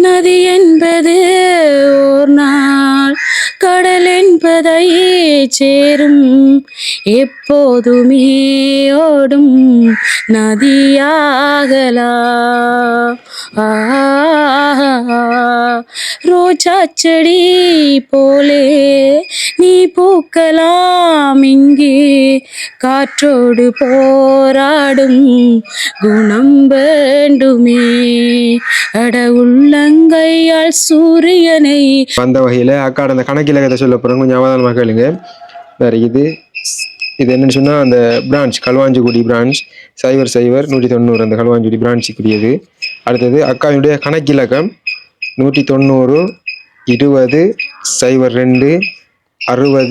நதி என்பது ஓர் நாள் கடல் என்பதை சேரும் எப்போதுமே ஓடும் நதியாகலா ரோஜா செடி போலே நீ பூக்கலாம் இங்கே காற்றோடு போராடும் குணம் வேண்டுமே அட உள்ளங்கையால் சூரியனை. அந்த வகையில் அக்காட அந்த கணக்கில் கதை சொல்ல போகிறோம், கொஞ்சம் அவதானமாக கேளுங்க. வேறு இது என்னென்னு சொன்னால் அந்த பிரான்ச் களுவாஞ்சிக்குடி பிரான்ச் 00-190 அந்த களுவாஞ்சிக்குடி பிரான்ச்சுக்குரியது. அடுத்தது அக்காவினுடைய கணக்கிலக்கம் 190 20 02 60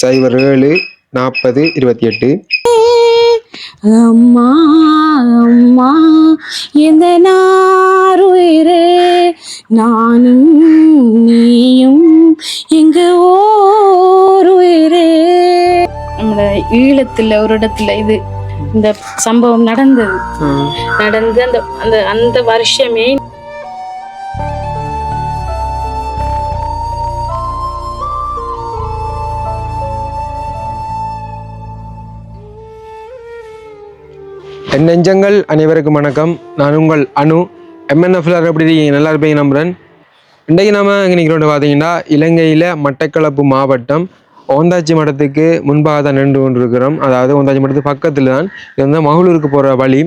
07 40 28. அம்மா அம்மா எந்த நாருயிரே நானும் நீயும் இங்கு ஓருயிரே. நம்மள ஈழத்துல ஒரு இடத்துல இது இந்த சம்பவம் நடந்து அந்த அந்த அந்த வருஷமே என் நெஞ்சங்கள் அனைவருக்கும் வணக்கம். நான் உங்கள் அனு. MNFல எப்படி இருக்கீங்க? நல்லா இருப்பீங்க நம்புறேன். இன்றைக்கு நாம இன்னைக்கு பார்த்தீங்கன்னா இலங்கையில் மட்டக்களப்பு மாவட்டம் ஓந்தாச்சி மடத்துக்கு முன்பாக தான் நின்று கொண்டிருக்கிறோம். அதாவது ஓந்தாச்சி மடத்துக்கு பக்கத்தில் தான் இது வந்து மகளூருக்கு போகிற வழி.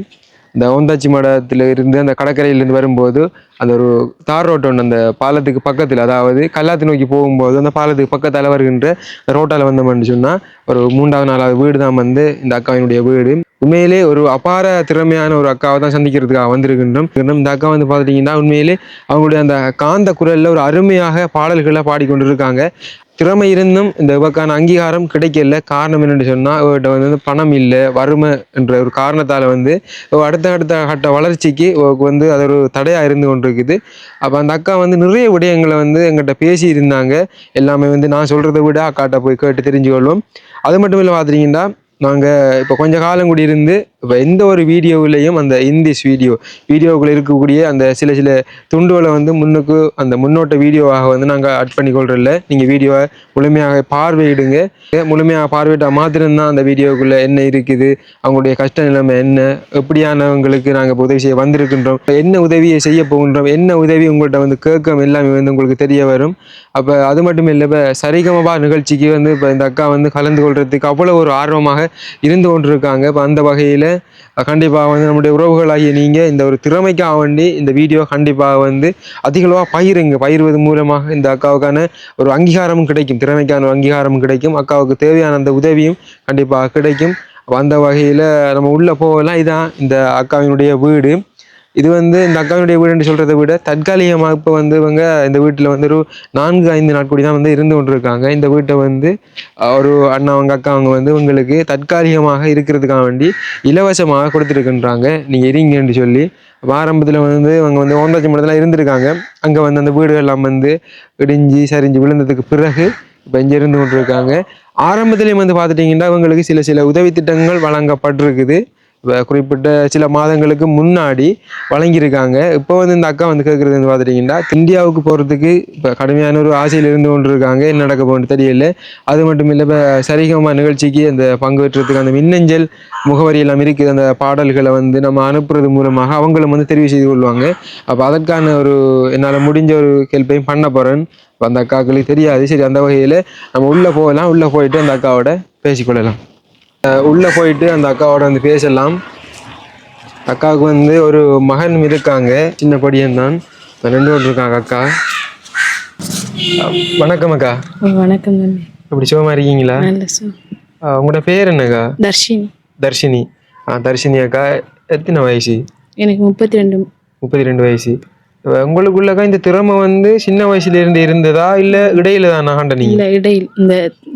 இந்த ஓந்தாச்சி மடத்தில் இருந்து அந்த கடற்கரையிலேருந்து வரும்போது அந்த ஒரு தார் ரோட்டு ஒன்று அந்த பாலத்துக்கு பக்கத்தில், அதாவது கல்லாத்து நோக்கி போகும்போது அந்த பாலத்துக்கு பக்கத்தால் வருகின்ற ரோட்டால் வந்தோம்னு சொன்னால் ஒரு 3வது 4வது வீடு தான் வந்து இந்த அக்காவினுடைய வீடு. உண்மையிலே ஒரு அபார திறமையான ஒரு அக்காவை தான் சந்திக்கிறதுக்காக வந்திருக்கின்றோம். இந்த அக்கா வந்து பார்த்துட்டிங்கன்னா உண்மையிலே அவங்களுடைய அந்த காந்த குரலில் ஒரு அருமையாக பாடல்களை பாடிக்கொண்டிருக்காங்க. திறமை இருந்தும் இந்த இவக்கான அங்கீகாரம் கிடைக்கல. காரணம் என்னென்னு சொன்னால் இவர்கிட்ட வந்து பணம் இல்லை, வறுமை என்ற ஒரு காரணத்தால் வந்து அடுத்த கட்ட வளர்ச்சிக்கு வந்து அது ஒரு தடையாக இருந்து கொண்டிருக்குது. அப்போ அந்த அக்கா வந்து நிறைய விடயங்களை வந்து எங்கிட்ட பேசி இருந்தாங்க. எல்லாமே வந்து நான் சொல்கிறத விட அக்காட்ட போய் கேட்டு தெரிஞ்சுக்கொள்வோம். அது மட்டும் இல்லை பார்த்துட்டிங்கன்னா நாங்கள் இப்போ கொஞ்சம் காலம் கூடி இருந்து இப்போ எந்த ஒரு வீடியோவிலையும் அந்த இந்திஸ் வீடியோக்குள்ளே இருக்கக்கூடிய அந்த சில துண்டுகளை வந்து முன்னுக்கு அந்த முன்னோட்ட வீடியோவாக வந்து நாங்கள் ஆட் பண்ணிக்கொள்றதில்ல. நீங்கள் வீடியோவை முழுமையாக பார்வையிடுங்க. முழுமையாக பார்வையிட்டால் மாத்திரம்தான் அந்த வீடியோக்குள்ளே என்ன இருக்குது, அவங்களுடைய கஷ்ட நிலைமை என்ன, எப்படியானவங்களுக்கு நாங்கள் உதவி செய்ய வந்திருக்கின்றோம், என்ன உதவியை செய்ய போகின்றோம், என்ன உதவி உங்கள்கிட்ட வந்து கேட்கும் எல்லாமே வந்து உங்களுக்கு தெரிய வரும். அப்போ அது மட்டும் இல்லை, இப்போ சரிகமபா நிகழ்ச்சிக்கு வந்து இப்போ இந்த அக்கா வந்து கலந்து கொள்றதுக்கு அவ்வளோ ஒரு ஆர்வமாக இருந்து கொண்டிருக்காங்க. இப்போ அந்த வகையில் கண்டிப்பாக வந்து நம்முடைய உறவுகளாகிய நீங்கள் இந்த ஒரு திறமைக்காக வேண்டி இந்த வீடியோ கண்டிப்பாக வந்து அதிகளவாக பகிர்வது மூலமாக இந்த அக்காவுக்கான ஒரு அங்கீகாரமும் கிடைக்கும், திறமைக்கான அங்கீகாரமும் கிடைக்கும், அக்காவுக்கு தேவையான அந்த உதவியும் கண்டிப்பாக கிடைக்கும். அந்த வகையில் நம்ம உள்ளே போகலாம். இதுதான் இந்த அக்காவினுடைய வீடு. இது வந்து இந்த அக்காவினுடைய வீடுன்னு சொல்கிறத விட தற்காலிகமாக இப்போ வந்து இவங்க இந்த வீட்டில் வந்து ஒரு 4-5 நாட்கூடி தான் வந்து இருந்து கொண்டிருக்காங்க. இந்த வீட்டை வந்து ஒரு அண்ணா அவங்க அக்கா அவங்க வந்து உங்களுக்கு தற்காலிகமாக இருக்கிறதுக்காக வேண்டி இலவசமாக கொடுத்துருக்குன்றாங்க, நீங்கள் இருங்கன்னு சொல்லி. ஆரம்பத்தில் வந்து அவங்க வந்து ஓந்தாச்சி மடத்தில் இருந்திருக்காங்க. அங்கே வந்து அந்த வீடுகள்லாம் வந்து இடிஞ்சு சரிஞ்சு விழுந்ததுக்கு பிறகு இப்போ இங்கே இருந்து கொண்டிருக்காங்க. ஆரம்பத்துலேயும் வந்து பார்த்துட்டிங்கன்னா அவங்களுக்கு சில உதவி திட்டங்கள் வழங்கப்பட்டிருக்குது. குறிப்பிட்ட சில மாதங்களுக்கு முன்னாடி வழங்கியிருக்காங்க. இப்போ வந்து இந்த அக்கா வந்து கேட்குறது வந்து பார்த்துட்டிங்கன்னா இந்தியாவுக்கு போகிறதுக்கு இப்போ கடுமையான ஒரு ஆசையில் இருந்து கொண்டு இருக்காங்க. என்ன நடக்க போகணும்னு தெரியல. அது மட்டும் இல்லை, இப்போ சரிகமா நிகழ்ச்சிக்கு அந்த பங்கு பெற்றதுக்கு அந்த மின்னஞ்சல் முகவரி எல்லாம் இருக்குது. அந்த பாடல்களை வந்து நம்ம அனுப்புறது மூலமாக அவங்களும் வந்து தெரிவு செய்து கொள்வாங்க. அப்போ அதற்கான ஒரு என்னால் முடிஞ்ச ஒரு ஹெல்ப்பையும் பண்ண போகிறேன். இப்போ அந்த அக்காக்களுக்கு தெரியாது. சரி, அந்த வகையில் நம்ம உள்ளே போகலாம். உள்ளே போயிட்டு அந்த அக்காவோட பேசிக்கொள்ளலாம். உள்ளே போயிட்டு அந்த அக்காவோட வந்து பேசலாம். அக்காவுக்கு வந்து ஒரு மகன் இருக்காங்க, சின்ன படியன் தான், 2 பேர் இருக்காங்க. அக்கா வணக்கம். அக்கா வணக்கம். அப்படி சுகமா இருக்கீங்களா? உங்களோட பேர் என்னக்கா? தர்ஷினி. தர்ஷினி அக்கா, எத்தனை வயசு? எனக்கு 32 வயசு. உங்களுக்குள்ளக்கா இந்த திறமை வந்து சின்ன வயசுல இருந்து இருந்ததா இல்ல இடையில தான் ஆண்டனீங்க? இல்ல, இடையில இந்த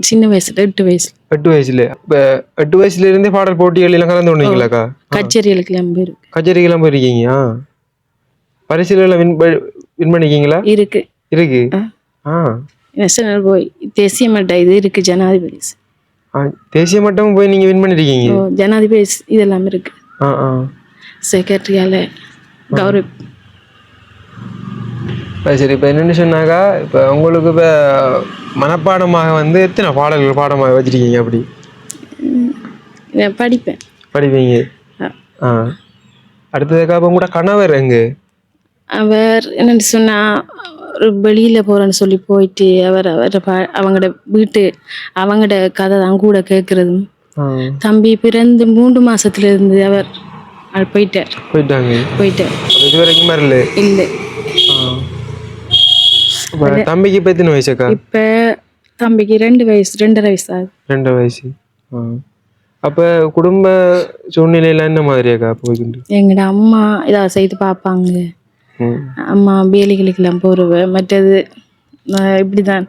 சின்ன வயசுல 8 வயசுல. இப்ப 8 வயசுல இருந்தே பாடல் போட்டிகள் எல்லாம் கலந்து கொண்டீங்களாக்கா? கச்சேரிக்கெல்லாம் போயிருக்கீங்க? பரிசுல வின் பண்ணிருக்கீங்களா? இருக்கு. நேஷனல் போய் தேசிய மட்டம் இது இருக்கு, ஜனாதிபதி தேசிய மட்டமும் போய் நீங்க வின் பண்ணிருக்கீங்க? ஜனாதிபதி இதெல்லாம் இருக்கு. செக்ரட்டரியால கௌரவ சரி, இப்போ என்னென்னு சொன்னாக்கா, இப்போ உங்களுக்கு இப்போ மனப்பாடமாக வந்து எத்தனை பாடல்கள் பாடமாக வச்சுருக்கீங்க? அப்படி நான் படிப்பேன். படிப்பீங்க. ஆ, அடுத்ததுக்கா இப்போ கூட கணவர் எங்கே? அவர் என்னன்னு சொன்னா ஒரு வெளியில போறேன்னு சொல்லி போயிட்டு அவங்களோட வீட்டு அவங்களோட கதை தான் கூட கேட்கறதும். தம்பி பிறந்து 3 மாசத்துல இருந்து அவர் போயிட்டார். இது வரைக்கும் வரல? இல்லை. தம்பிக்கு இப்போ எத்தனை வயசுக்கா? இப்போ தம்பிக்கு 2 வயசு 2.5 வயசு ஆகுது. 2 வயசு. அப்போ குடும்ப சூழ்நிலையில என்ன மாதிரியாக்கா போய்கிட்டு? எங்கட அம்மா ஏதாவது செய்து பார்ப்பாங்க. அம்மா வேலைகளுக்கெல்லாம் போறவ. மற்றது இப்படிதான்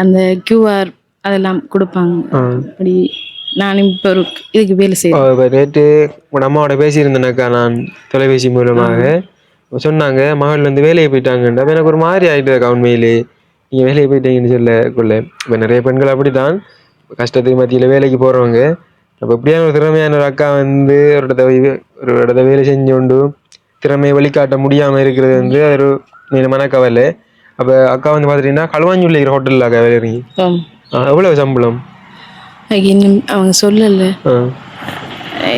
அந்த QR அதெல்லாம் கொடுப்பாங்க. அப்படி நான் இப்போ ஒரு இதுக்கு வேலை செய்வேன். நேற்று உங்கள் அம்மாவோட பேசியிருந்தேனாக்கா, நான் தொலைபேசி மூலமாக சொன்னாங்க மகள் வந்து வேலையை போயிட்டாங்கன்னு. அப்போ எனக்கு ஒரு மாதிரி ஆகிட்டு உண்மையிலே நீங்கள் வேலையை போயிட்டீங்கன்னு சொல்லக்குள்ள. இப்போ நிறைய பெண்கள் அப்படி தான் கஷ்டத்துக்கு மத்தியில் வேலைக்கு போகிறவங்க. அப்போ எப்படியான ஒரு திறமையான ஒரு அக்கா வந்து ஒரு இடத்த வேலை செஞ்சு கொண்டு திறமையை வெளிக்காட்ட முடியாமல் இருக்கிறது வந்து அது ஒரு மனக்கவலை. அப்போ அக்கா வந்து பார்த்துட்டீங்கன்னா களுவாஞ்சூரில் இருக்கிற ஹோட்டலில் அக்கா வேலை இருக்கீங்க. எவ்வளவு சம்பளம்? இன்னும் அவங்க சொல்லலை.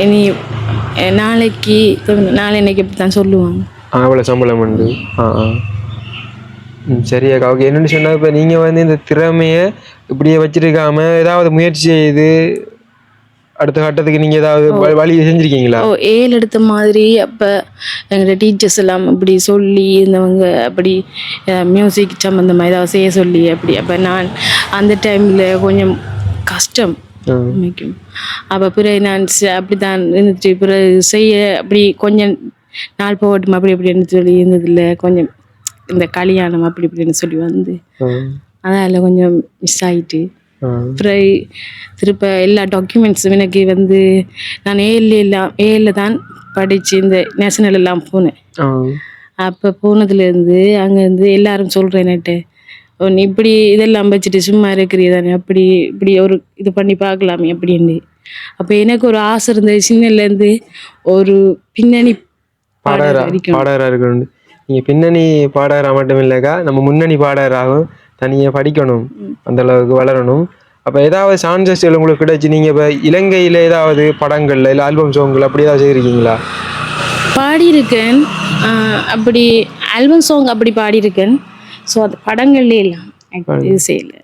இனி நாளைக்கு இப்படி தான் சொல்லுவாங்க. எவ்வளோ சம்பளம் உண்டு? சரியாக்கா, ஓகே. என்னென்னு சொன்னால் இப்போ நீங்கள் வந்து இந்த திறமையை இப்படியே வச்சிருக்காம ஏதாவது முயற்சி செய்து அடுத்த கட்டத்துக்கு நீங்கள் ஏதாவது வழி செஞ்சுருக்கீங்களா? 7 எடுத்த மாதிரி அப்போ எங்களோட டீச்சர்ஸ் எல்லாம் அப்படி சொல்லி இருந்தவங்க. அப்படி மியூசிக் சம்மந்தமாக ஏதாவது செய்ய சொல்லி அப்படி. அப்போ நான் அந்த டைமில் கொஞ்சம் கஷ்டம் அப்போ பிறகு நான் அப்படித்தான் இருந்துச்சு. பிறகு செய்ய அப்படி கொஞ்சம் நாள் போகட்டும் அப்படி இப்படின்னு சொல்லி இருந்ததில்லை. கொஞ்சம் இந்த கல்யாணம் அப்படி இப்படின்னு சொல்லி வந்து அதில் கொஞ்சம் மிஸ் ஆகிட்டு பிறகு திருப்ப எல்லா டாக்குமெண்ட்ஸும் எனக்கு வந்து நான் ஏழில் தான் படித்து இந்த நேஷனல் எல்லாம் போனேன். அப்போ போனதுலேருந்து அங்கேருந்து எல்லாரும் சொல்கிறேன்னுட்டு நீ இப்படி இதெல்லாம் வச்சுட்டு சும்மா இருக்கிறீ தானே, அப்படி இப்படி ஒரு இது பண்ணி பார்க்கலாமே அப்படின்னு. அப்போ எனக்கு ஒரு ஆசை இருந்தது சின்னலேருந்து ஒரு பின்னணி பாடகராக இருக்கணும். நீங்கள் பின்னணி பாடகராக மட்டும் இல்லைக்கா, நம்ம முன்னணி பாடகராகவும் தனியாக படிக்கணும், அந்த அளவுக்கு வளரணும். அப்போ ஏதாவது சான்சஸ்கள் உங்களுக்கு கிடைச்சி நீங்கள் இப்போ இலங்கையில் ஏதாவது படங்கள்ல இல்லை ஆல்பம் சாங்கில் அப்படி ஏதாவது செய்திருக்கீங்களா? பாடியிருக்கேன். அப்படி ஆல்பம் சாங் அப்படி பாடியிருக்கேன். ஸோ அது படங்கள்ல எல்லாம் இது செய்யலை.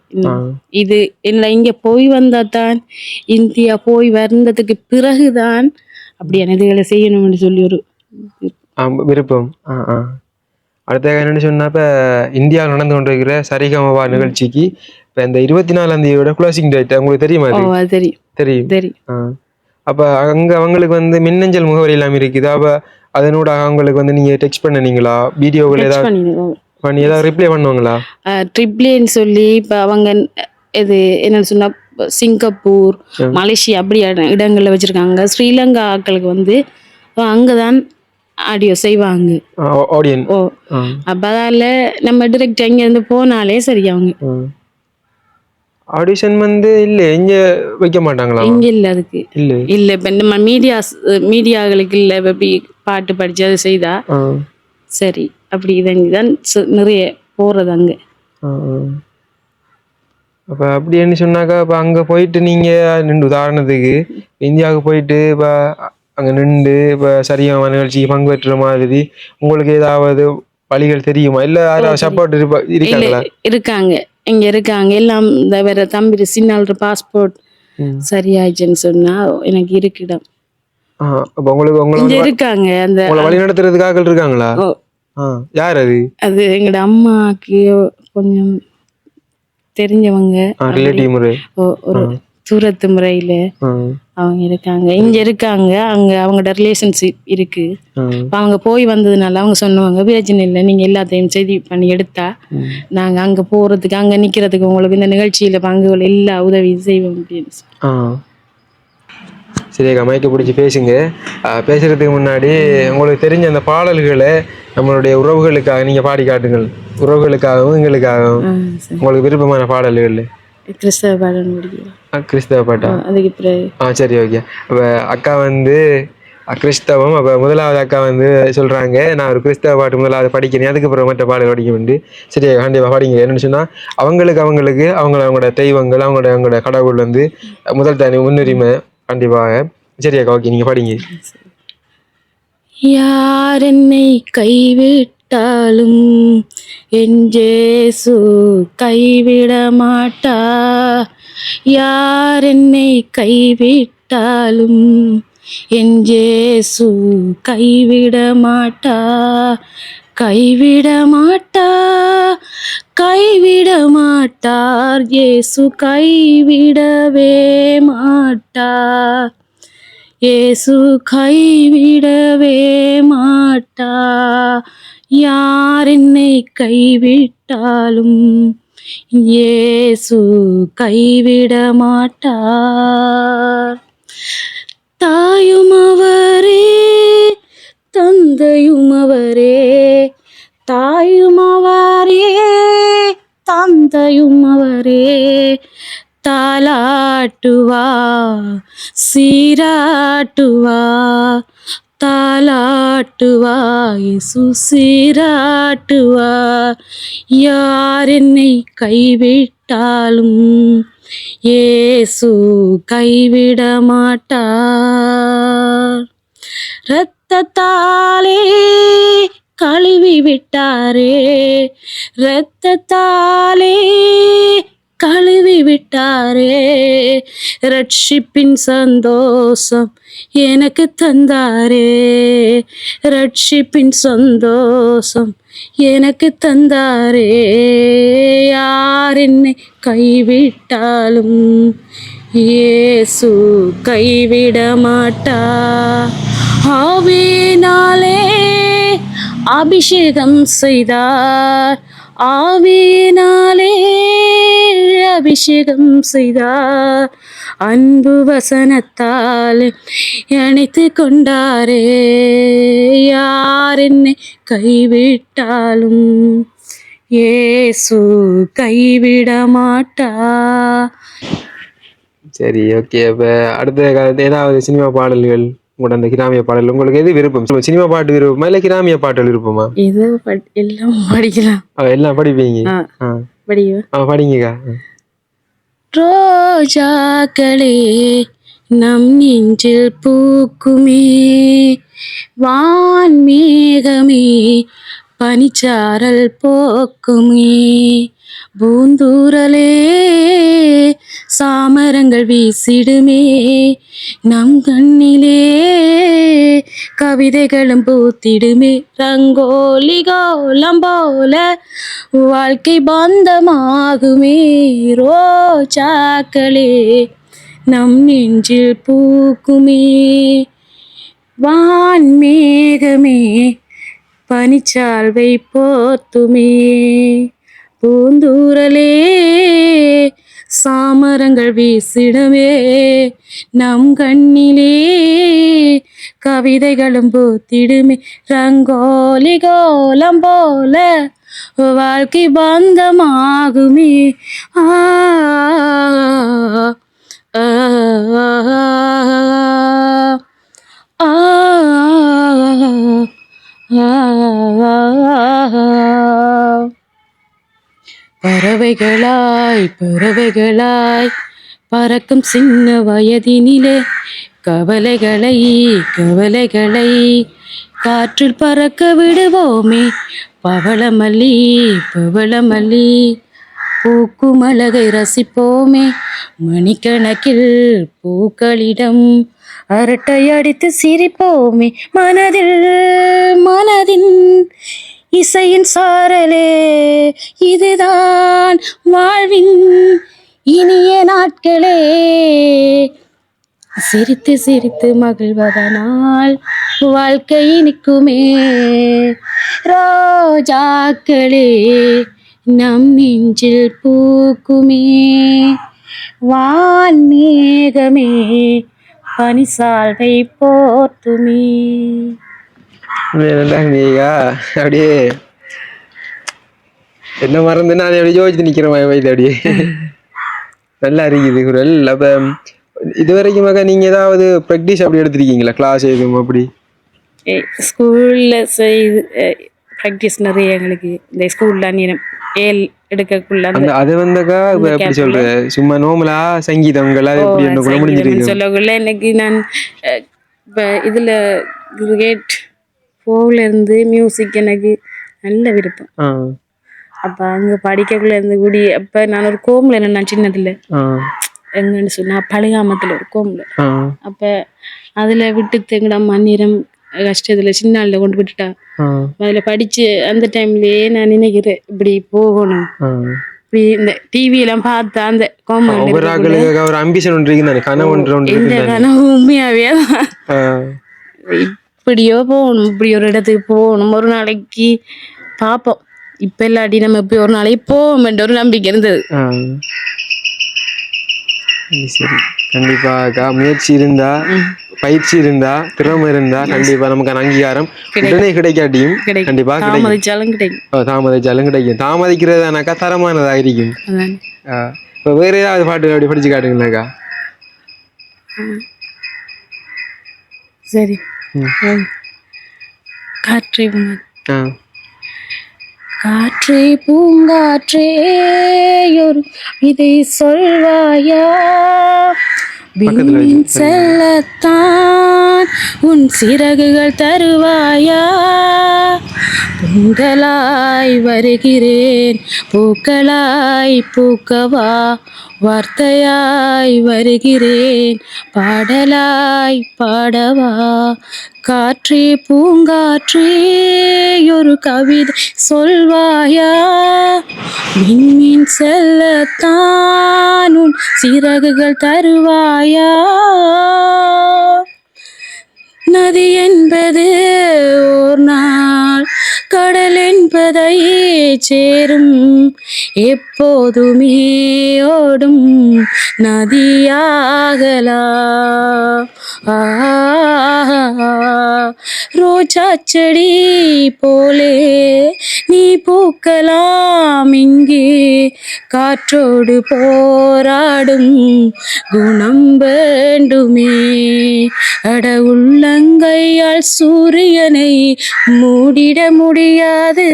இது இல்லை, இங்கே போய் வந்தால் தான் இந்தியா போய் வந்ததுக்கு பிறகுதான் அப்படியான இதுகளை செய்யணும்னு சொல்லி ஒரு விருப்பம். அடுத்த என்னென்னு சொன்னால், இப்போ இந்தியாவில் நடந்து கொண்டிருக்கிற சரிகமபா நிகழ்ச்சிக்கு இப்போ இந்த 24ஆம் தேதியோட க்ளோசிங் டேட் உங்களுக்கு தெரியுமா? தெரியும். அப்போ அங்கே அவங்களுக்கு வந்து மின்னஞ்சல் முகவரி எல்லாம் இருக்குது. அப்போ அதனோட அவங்களுக்கு வந்து நீங்கள் டெக்ஸ்ட் பண்ணினீங்களா? வீடியோவில் ஏதாவது ரிப்ளை பண்ணுவாங்களா? ட்ரிப்ளேன்னு சொல்லி இப்போ அவங்க இது என்னன்னு சொன்னால் சிங்கப்பூர், மலேசியா அப்படியான இடங்களில் வச்சுருக்காங்க. ஸ்ரீலங்கா ஆட்களுக்கு வந்து அங்கே தான் ஆடியோ செய்வாங்க. அப்போ அதால் நம்ம டிரெக்ட் இங்கேருந்து போனாலே சரி. அவங்க ஆடிஷன் வந்து இல்லை இங்கே வைக்க மாட்டாங்களா? இங்கே இல்லை, அதுக்கு இல்லை. இப்போ நம்ம மீடியாக்களுக்கு இல்லை, இப்படி பாட்டு படித்து அதை செய்தா சரி அப்படி தான் நிறைய போகிறது அங்கே. அப்போ அப்படின்னு சொன்னாக்கா, இப்போ அங்கே போயிட்டு நீங்கள் உதாரணத்துக்கு இந்தியாவுக்கு போயிட்டு இப்போ அங்கே நின்று இப்போ சரியான நிகழ்ச்சிக்கு பங்கு பெற்ற மாதிரி உங்களுக்கு ஏதாவது வழிகள் தெரியுமா? இல்லை யாராவது சப்போர்ட் இருக்காங்களா? இங்கே இருக்காங்க எல்லாம். இந்த வேற தம்பி சின்ன பாஸ்போர்ட் சரியாயிடுச்சுன்னு சொன்னால் எனக்கு இருக்கிடம். அப்போ உங்களுக்கு இருக்காங்க அந்த வழி நடத்துறதுக்காக இருக்காங்களா? யார் அது? அது எங்களோட அம்மாக்கு கொஞ்சம் தெரிஞ்சவங்க, ரிலேட்டிவ் முறை, ஒரு தூரத்து முறையில அவங்க இருக்காங்க. இங்க இருக்காங்க, அங்க அவங்களோட ரிலேஷன்ஷிப் இருக்கு. அவங்க போய் வந்ததுனால அவங்க சொன்னவங்க பிரச்சனை இல்லை, நீங்க எல்லாத்தையும் செய்தி பண்ணி எடுத்தா நாங்க அங்க போறதுக்கு அங்க நிக்கிறதுக்கு உங்களுக்கு இந்த நிகழ்ச்சியில பங்குகள் எல்லா உதவியும் செய்வோம் அப்படின்னு. சரிக்கா, மைக்கை பிடிச்சி பேசுங்க. பேசுறதுக்கு முன்னாடி உங்களுக்கு தெரிஞ்ச அந்த பாடல்களை நம்மளுடைய உறவுகளுக்காக நீங்க பாடி காட்டுங்கள். உறவுகளுக்காகவும் எங்களுக்காகவும் உங்களுக்கு விருப்பமான பாடல்கள். கிறிஸ்தவ பாடல் முடியும். கிறிஸ்தவ பாட்டா? அதுக்கு பிறகு சரி, ஓகே. அப்போ அக்கா வந்து கிறிஸ்தவம். அப்போ முதலாவது அக்கா வந்து சொல்கிறாங்க, நான் ஒரு கிறிஸ்தவ பாட்டு முதலாவது படிக்கிறேன், அதுக்கப்புறம் மற்ற பாடல் படிக்க வேண்டி. சரி கண்டிப்பாக படிங்க. என்னென்னு சொன்னால் அவங்களோட தெய்வங்கள், அவங்களோட கடவுள் வந்து முதல் தனி முன்னுரிமை. கண்டிப்பாக. சரியாக்கா, ஓகே, நீங்கள் படிங்க. யார் என்னை கைவிட்டாலும் என் இயேசு கைவிட மாட்டா. யார் என்னை கைவிட்டாலும் என் இயேசு கைவிட மாட்டா. கைவிட மாட்டா, கைவிட மாட்டார். இயேசு கைவிடவே மாட்டார். இயேசு கைவிடவே மாட்டா. யார் என்னை கைவிட்டாலும் இயேசு கைவிட மாட்டார். தாயும் அவரே, தந்தையும் அவரே, தாயும் அவரே, தந்தையும் அவரே. தாலாட்டுவா, சீராட்டுவா, தாலாட்டுவா, இயேசு சீராட்டுவா. யார் என்னை கைவிட்டாலும் இயேசு கைவிட மாட்டார். இரத்தத்தாலே கழுவி விட்டாரே, இரத்தத்தாலே கழுவி விட்டாரே. ரட்சிப்பின் சந்தோஷம் எனக்கு தந்தாரே, ரட்சிப்பின் சந்தோஷம் எனக்கு தந்தாரே. யார் என்னை கைவிட்டாலும் இயேசு கைவிட மாட்டா. ஆவியினாலே அபிஷேகம் செய்தார், ஆவியினாலே அபிஷேகம் செய்தார். அன்பு வசனத்தால் அணைத்து கொண்டாரே. யார் என்னை கைவிட்டாலும் இயேசு கைவிட மாட்டா. சரி, ஓகே. அப்போ அடுத்த காலத்து ஏதாவது சினிமா பாடல்கள், உங்களோட அந்த கிராமிய பாடல் உங்களுக்கு எது விருப்பம்? சினிமா பாட்டு விருப்பமா இல்லை கிராமிய பாடல் விருப்பமா? ஏதோ எல்லாம் படிக்கலாம். எல்லாம் படிப்பீங்க? படிங்கக்கா. ரோஜாக்களே நம் நெஞ்சில் பூக்குமே, வான்மேகமே பனிச்சாரல் போக்குமே, பூந்தூரலே சாமரங்கள் வீசிடுமே, நம் கண்ணிலே கவிதைகளும் பூத்திடுமே. ரங்கோலி கோலம் போல வாழ்க்கை பந்தமாகுமே. ரோஜாக்களே நம் நெஞ்சில் பூக்குமே, வான்மேகமே பனிச்சால்வை போத்துமே, பூந்தூரலே சாமரங்கள் வீசிடமே, நம் கண்ணிலே கவிதைகளும் பூத்திடுமே. ரங்கோலி கோலம் போல வாழ்க்கை பந்தமாகுமே. ஆ ஆ ஆ பறவைகளாய் பறவைகளாய் பறக்கும் சின்ன வயதினிலே கவலைகளை கவலைகளை காற்றில் பறக்க விடுவோமே. பவளமல்லி பவளமல்லி பூக்கும் அழகை ரசிப்போமே. மணிக்கணக்கில் பூக்களிடம் அரட்டை அடித்து சிரிப்போமே. மனதில் மனதின் இசையின் சாரலே இதுதான் வாழ்வின் இனிய நாட்களே. சிரித்து சிரித்து மகிழ்வதனால் வாழ்க்கை இனிக்குமே. ரோஜாக்களே நம் நெஞ்சில் பூக்குமே, வான்மேகமே பனிசால்வை போர்த்துமே. நீங்க அப்படியே என்ன மறந்து நான் அப்படியே யோசிச்சு நிக்கிறேன் வயது அப்படியே. நல்லா இருக்குது குரல். அப்ப இது வரைக்குமாக்கா நீங்கள் ஏதாவது ப்ராக்டிஸ் அப்படி எடுத்திருக்கீங்களா கிளாஸ் எதுவும் அப்படி? ஸ்கூலில் செய்து ப்ராக்டிஸ் நிறைய எங்களுக்கு இந்த ஸ்கூலில் நேரம் ஏல் எடுக்கக்குள்ள அந்த அது வந்தக்கா இப்போ எப்படி சொல்கிறது சும்மா நோமலா சங்கீதங்கள் அது எப்படி என்ன முடிஞ்சிருக்கு சொல்லக்குள்ள எனக்கு நான் இப்போ இதில் கிரிக்கெட் இருந்து மியூசிக் எனக்கு நல்ல விருப்பம். அப்போ அங்கே படிக்கக்குள்ள இருந்து கூடி அப்போ நான் ஒரு கோமில் என்ன நான் சின்னதில் எங்கன்னு சொன்னால் பழுகாமத்தில் ஒரு கோமில் அப்போ அதில் விட்டு தெங்கடா மண்ணிரம் கஷ்டத்தில் சின்ன நாளில் கொண்டு விட்டுட்டா அதில் படித்து அந்த டைம்லேயே நான் நினைக்கிறேன் இப்படி போகணும் இப்படி இந்த டிவியெல்லாம் பார்த்தா அந்த ஒரு அம்பிஷன் இந்த கனவு உண்மையாவே தான். இப்படியோ போகணும் இப்படி ஒரு இடத்துக்கு போகணும் ஒரு நாளைக்கு பார்ப்போம். இப்போ இல்லாட்டி நம்ம இப்படி ஒரு நாளைக்கு போவோம்ன்ற ஒரு நம்பிக்கை இருந்தது. சரி கண்டிப்பாக முயற்சி இருந்தா பயிற்சி இருந்தா திறமை இருந்தா கண்டிப்பா நமக்கு அங்கீகாரம் உடனே கிடைக்காட்டியும் கண்டிப்பா தாமதிச்சாலும் கிடைக்கும். தாமதிச்சாலும் கிடைக்கும். தாமதிக்கிறதானாக்கா தரமானதா இருக்கும். இப்போ வேற ஏதாவது பாட்டு அப்படி படிச்சு காட்டுங்களாக்கா? சரி காற்றே காற்றே பூங்காற்றே ஒரு இதை சொல்வாயா விண்மீன் செல்லத்தான் உன் சிறகுகள் தருவாயா பூங்களாய் வருகிறேன் பூக்களாய் பூக்கவா வார்த்தையாய் வருகிறேன் பாடலாய் பாடவா காற்றே பூங்காற்றே ஒரு கவிதை சொல்வாயா விண்மீன் செல்லத்தான் உன் சிறகுகள் தருவாயா நதி என்பது ஓர் நாள் கடல் என்பதை சேரும் எப்போதுமே ஓடும் நதியாகலா ரோஜா செடி போலே நீ பூக்கலாம் இங்கே காற்றோடு போராடும் குணம் வேண்டுமே அட உள்ளங்கையால் சூரியனை மூடிட முடியாது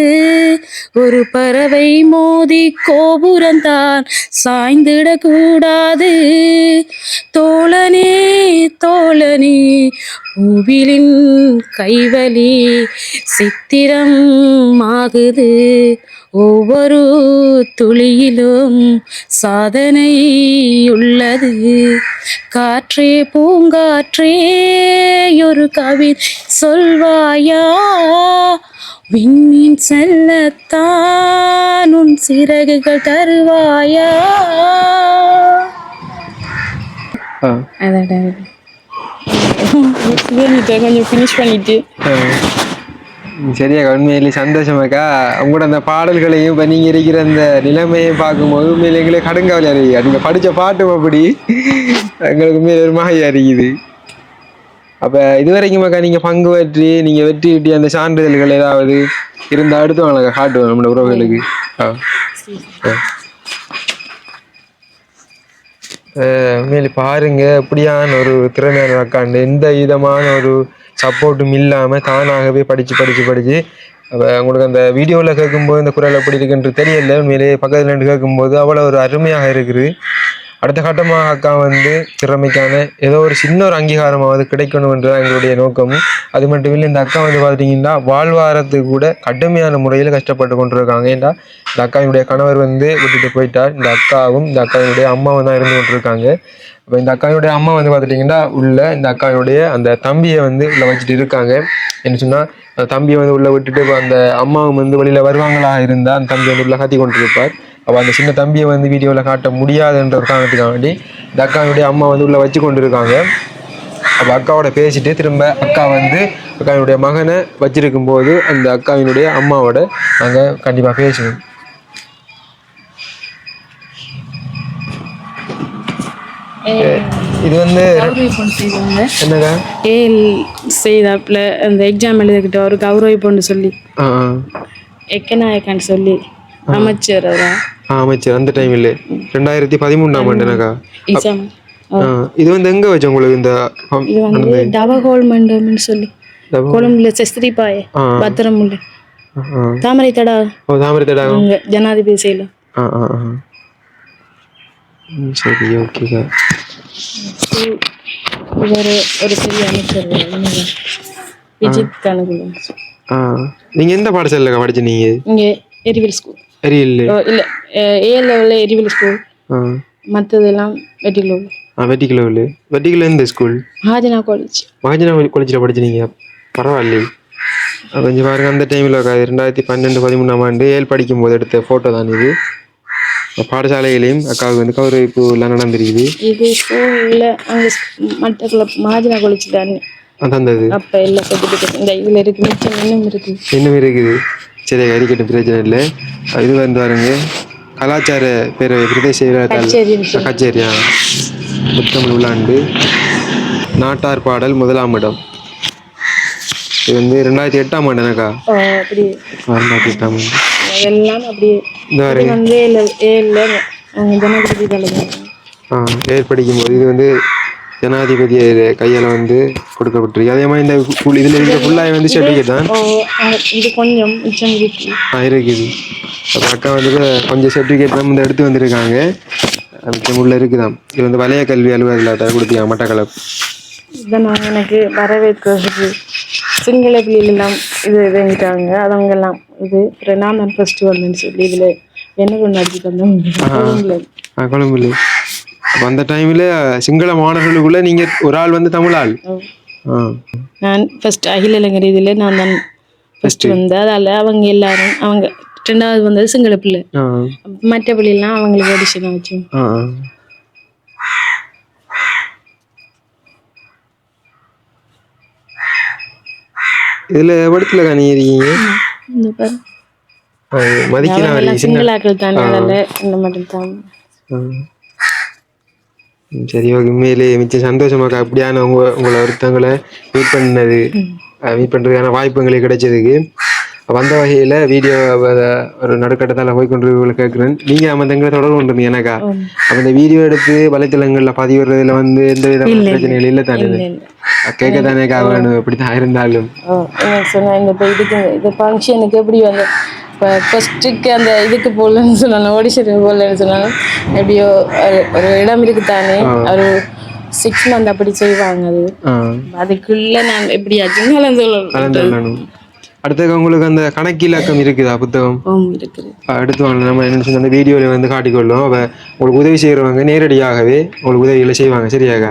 ஒரு பறவை மோதி கோபுரந்தான் சாய்ந்திடக்கூடாது தோழனே தோழனே பூவிலின் கைவலி சித்திரம் ஆகுது ஒவ்வொரு துளியிலும் சாதனை உள்ளது காற்றே பூங்காற்றே ஒரு கவிதை சொல்வாயா விண்மீன் செல்லத்தான் உன் சிறகுகள் தருவாயா. கொஞ்சம் ஃபினிஷ் பண்ணிட்டு சரியா உண்மையிலே சந்தோஷமாக்கா. உங்களோட அந்த பாடல்களையும் இப்போ நீங்கள் இருக்கிற அந்த நிலைமையை பார்க்கும்போது உண்மையிலே எங்களே கடுங்காவலியாக இருக்குது. நீங்கள் படித்த பாட்டும் அப்படி எங்களுக்கு உண்மையிலே ஒரு மாயா இருக்குது. அப்போ இது வரைக்குமாக்கா நீங்கள் பங்கு பற்றி நீங்கள் வெற்றி கிட்டிய அந்த சான்றிதழ்கள் ஏதாவது இருந்தால் அடுத்து வாங்க காட்டுவோம் நம்மளோட உறவுகளுக்கு. உண்மையிலே பாருங்க எப்படியான ஒரு திறமையான அக்காண்டு எந்த விதமான ஒரு சப்போர்ட்டும் இல்லாமல் தானாகவே படித்து அப்போ உங்களுக்கு அந்த வீடியோவில் கேட்கும்போது இந்த குரல் எப்படி இருக்குன்றது தெரியல. உண்மையிலேயே பக்கத்தில் நின்று கேட்கும்போது அவ்வளோ ஒரு அருமையாக இருக்குது. அடுத்த கட்டமாக அக்கா திறமைக்கான ஏதோ ஒரு சின்ன ஒரு அங்கீகாரமாவது கிடைக்கணும்ன்றது எங்களுடைய நோக்கமும். அது மட்டும் இல்லை இந்த அக்கா பார்த்துட்டிங்கன்னா வாழ்வாரத்துக்கு கூட கடுமையான முறையில் கஷ்டப்பட்டு கொண்டிருக்காங்க. ஏன்டா இந்த அக்காவினுடைய கணவர் விட்டுட்டு போயிட்டார். இந்த அக்காவும் இந்த அக்காவினுடைய அம்மாவும் தான் இருந்து கொண்டிருக்காங்க. இப்போ இந்த அக்காவினுடைய அம்மா பார்த்துட்டிங்கன்னா உள்ள இந்த அக்காவினுடைய அந்த தம்பியை உள்ள வச்சுட்டு இருக்காங்க. என்ன சொன்னால் அந்த தம்பியை உள்ளே விட்டுட்டு அந்த அம்மாவும் வெளியில் வருவாங்களா இருந்தால் அந்த தம்பி உள்ள கத்தி கொண்டிருப்பார். அப்போ அந்த சின்ன தம்பியை வீடியோவில் காட்ட முடியாதுன்ற ஒரு காரணத்துக்காக வேண்டி இந்த அக்காவினுடைய அம்மா உள்ளே வச்சு கொண்டு இருக்காங்க. அப்போ அக்காவோட பேசிட்டு திரும்ப அக்கா அக்காவினுடைய மகனை வச்சிருக்கும் போது அந்த அக்காவினுடைய அம்மாவோட நாங்கள் கண்டிப்பாக பேசணும். இது என்னங்க செய்தாப்புல அந்த எக்ஸாம் எழுதிக்கிட்ட ஒரு கௌரவி பொண்ணு சொல்லி எக்கநாயக்கான்னு சொல்லி அமைச்சர் அமைச்சர் அந்த டைம்ல 2013ஆம் ஆண்டுனாக்கா இது வந்து எங்க வச்சு உங்களுக்கு இந்த இது வந்து டவகோல் மண்டபம்னு சொல்லி கொழும்புல செஸ்திரிப்பாய பத்திரமுல்ல தாமரை தடா தாமரை தடாகம் அங்க ஜனாதிபதி செயல. சரி ஓகேக்கா. இவர் ஒரு பெரிய அமைச்சர் விஜித் கனகுலம். நீங்க எந்த பாடசாலையில படிச்சு நீங்க? இங்க எரிவில் ஸ்கூல். எரிவில் இல்ல ஏ லெவல்ல எரிவில் ஸ்கூல், மற்றதெல்லாம் வெட்டிலோவில். வெட்டிக்கிலோவில். வெட்டிக்கில எந்த ஸ்கூல்? மகாஜனா காலேஜ். மகாஜனா காலேஜில் படிச்சிருந்தீங்க, பரவாயில்லையே. கொஞ்சம் பாருங்க, அந்த டைமில் 2012-13ஆம் ஆண்டு ஏழு படிக்கும் போது எடுத்த ஃபோட்டோ தான் இது. பாடசாலையிலையும் அக்காவுக்கு வந்து கௌரவிப்பு எல்லாம் நடந்திருக்குது. இது ஸ்கூலில் அங்கே மற்ற மகாஜனா காலேஜ் தானே தந்தது. அப்போ எல்லாம் சர்டிஃபிகேட் இந்த இதில் இருக்குது, மிச்சம் இன்னும் இருக்குது. சரி, அடிக்கட்டும், பிரச்சனை இல்லை. இது வந்து பாருங்க, கலாச்சார பேரவை பிரதேச கச்சேரியா முத்தமிழ் உள்ளாண்டு நாட்டார் பாடல் 1ஆம் இடம். இது வந்து 2008ஆம் ஆண்டு எனக்கா? அப்படி 2008ஆம் ஆண்டு. அதெல்லாம் அப்படியே வந்து ஜனாதிபதி படிக்கும்போது இது வந்து ஜனாதிபதி கையால் வந்து கொடுக்கப்பட்டிருக்கு. அதே மாதிரி இந்த இதில் இருக்கிற ஃபுல்லாக வந்து சர்டிஃபிகேட் தான். இது கொஞ்சம் மிச்சம் இருக்குது. அப்போ அக்கா வந்து கொஞ்சம் சர்டிஃபிகேட் தான் வந்து எடுத்து வந்திருக்காங்க. மிச்சம் உள்ள இருக்குதான். இது வந்து வலய கல்வி அலுவலகத்தில் கொடுத்துருக்காங்க மட்டக்களப்பு. இதான் நான் எனக்கு வரவேற்கிறதுக்கு சிங்கள பிள்ளைகளெல்லாம் இது வாங்கிட்டாங்க. அதவங்கெல்லாம் இது நான் தான் ஃபர்ஸ்ட் வந்தேன்னு சொல்லி இதில் என்ன கொண்டாடி தந்தேன் கொழும்புல. அப்போ அந்த டைமில் சிங்கள மாணவர்களுக்குள்ள நீங்கள் ஒரு ஆள் வந்து தமிழ் ஆள். நான் ஃபர்ஸ்ட் அகில இளைஞர் இதில் நான் தான் ஃபர்ஸ்ட் வந்தேன். அதால் அவங்க எல்லாரும் அவங்க 2வது வந்தது சிங்கள பிள்ளை, மற்ற பிள்ளைலாம் அவங்களுக்கு ஆடிஷனாக வச்சு. இதுல படத்துல நீ இருக்கீங்க சிங்களாக்கள் தானே, அதில் இந்த மட்டும் தான். சரி, உண்மையிலே மிச்சம் சந்தோஷமாக்கா. அப்படியான உங்களை ஒருத்தவங்களை மீட் பண்ணுறதுக்கான வாய்ப்பு எங்களுக்கு கிடைச்சதுக்கு. வந்த வகையில் வீடியோ ஒரு நடுக்கட்டத்தால் போய்கொண்டு கேட்குறேன். நீங்கள் நம்ம எங்களை தொடர்பு கொண்டு எனக்கா அப்போ இந்த வீடியோ எடுத்து வலைத்தளங்களில் பதிவிடுறதுல வந்து எந்த விதமான பிரச்சனைகள் இல்லை தானே? கேட்க தானே வேணும், எப்படி தான் இருந்தாலும். சொன்னேன் இந்த ஃபங்க்ஷனுக்கு எப்படி வந்து இப்போ ஃபஸ்ட்டுக்கு அந்த இதுக்கு போகலன்னு சொன்னாலும், ஆடிஷனுக்கு போகலன்னு சொன்னாலும், எப்படியோ ஒரு இடம் இருக்குதானே, ஒரு 6 months அப்படி செய்வாங்க. அதுக்குள்ளே நான் எப்படியாச்சும் சொல்லணும். அடுத்தது உங்களுக்கு அந்த கணக்கிலக்கம் இருக்குதா புத்தகம்? எடுத்து வாங்க. நம்ம என்ன சொன்ன அந்த வீடியோவில் வந்து காட்டிக்கொள்ளும். அப்போ உங்களுக்கு உதவி செய்கிறவங்க நேரடியாகவே உங்களுக்கு உதவிகளை செய்வாங்க. சரியாக?